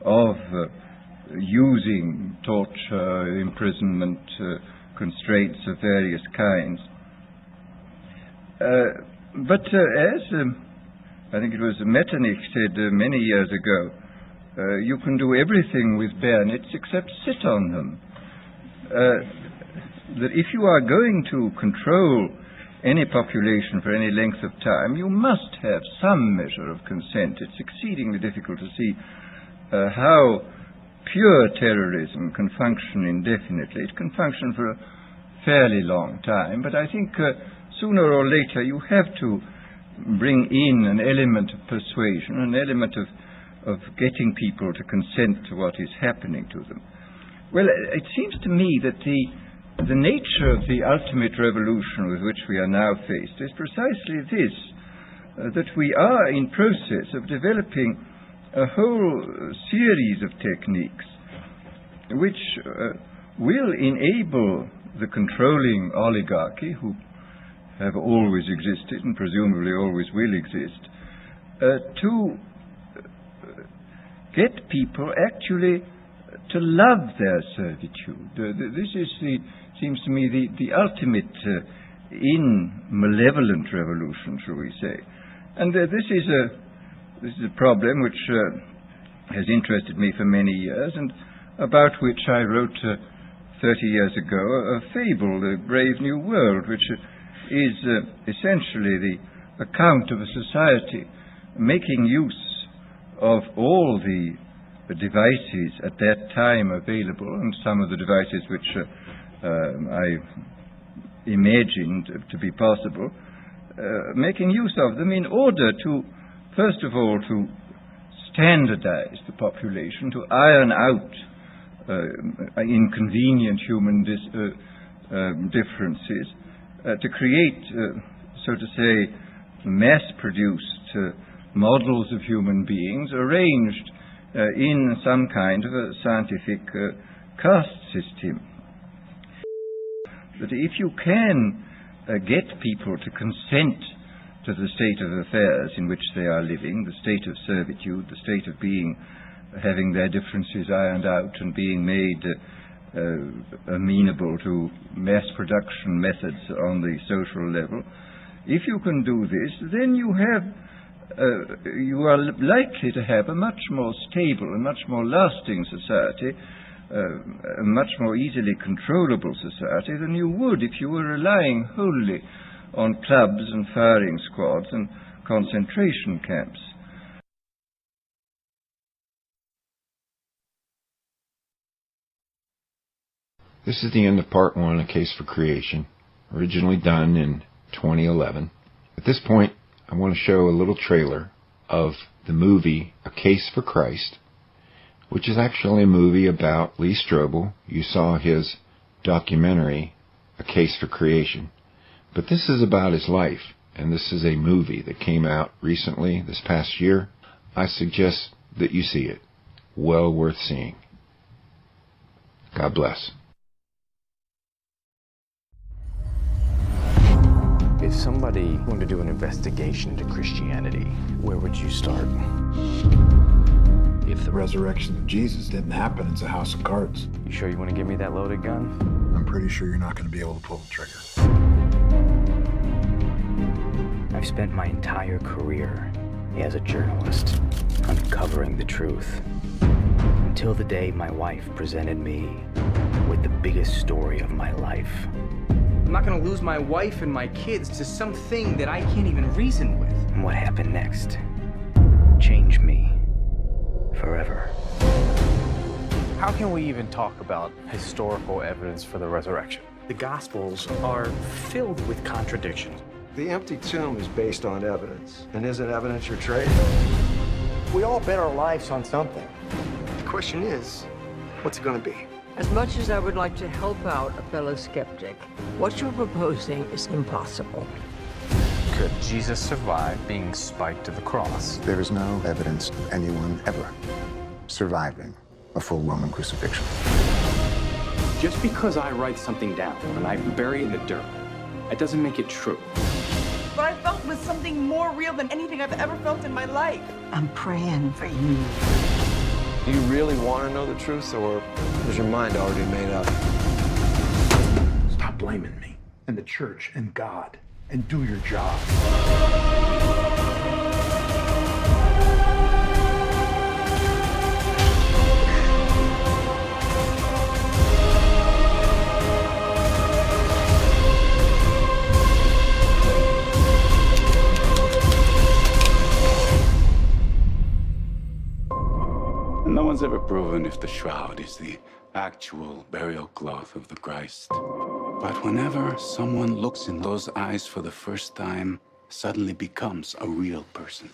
of using torture, imprisonment, constraints of various kinds. But as I think it was Metternich said many years ago, you can do everything with bayonets except sit on them. That if you are going to control any population for any length of time, you must have some measure of consent. It's exceedingly difficult to see how pure terrorism can function indefinitely. It can function for a fairly long time, but I think sooner or later you have to bring in an element of persuasion, an element of getting people to consent to what is happening to them. Well, it seems to me that the nature of the ultimate revolution with which we are now faced is precisely this, that we are in process of developing a whole series of techniques which will enable the controlling oligarchy, who have always existed and presumably always will exist, to get people actually to love their servitude. This is seems to me the ultimate in malevolent revolution, shall we say. And this is a problem which has interested me for many years, and about which I wrote 30 years ago a fable, The Brave New World, which is essentially the account of a society making use of all the devices at that time available, and some of the devices which I imagined to be possible, making use of them in order to, first of all, to standardize the population, to iron out inconvenient human differences, to create, so to say, mass-produced models of human beings arranged in some kind of a scientific caste system. That if you can get people to consent to the state of affairs in which they are living, the state of servitude, the state of having their differences ironed out and being made amenable to mass production methods on the social level, if you can do this, then you are likely to have a much more stable and much more lasting society a much more easily controllable society than you would if you were relying wholly on clubs and firing squads and concentration camps. This is the end of part 1 of Case for Creation, originally done in 2011. At this point, I want to show a little trailer of the movie A Case for Christ, which is actually a movie about Lee Strobel. You saw his documentary, A Case for Creation. But this is about his life, and this is a movie that came out recently, this past year. I suggest that you see it. Well worth seeing. God bless. If somebody wanted to do an investigation into Christianity, where would you start? If the resurrection of Jesus didn't happen, it's a house of cards. You sure you want to give me that loaded gun? I'm pretty sure you're not going to be able to pull the trigger. I've spent my entire career as a journalist uncovering the truth. Until the day my wife presented me with the biggest story of my life. I'm not gonna lose my wife and my kids to something that I can't even reason with. And what happened next changed me forever. How can we even talk about historical evidence for the resurrection? The Gospels are filled with contradictions. The empty tomb is based on evidence. And isn't evidence your trade? We all bet our lives on something. The question is, what's it going to be? As much as I would like to help out a fellow skeptic, what you're proposing is impossible. Could Jesus survive being spiked to the cross? There is no evidence of anyone ever surviving a full Roman crucifixion. Just because I write something down and I bury it in the dirt, that doesn't make it true. What I felt was something more real than anything I've ever felt in my life. I'm praying for you. Do you really want to know the truth, or is your mind already made up? Stop blaming me and the church and God, and do your job. No one's ever proven if the shroud is the actual burial cloth of the Christ. But whenever someone looks in those eyes for the first time, suddenly becomes a real person.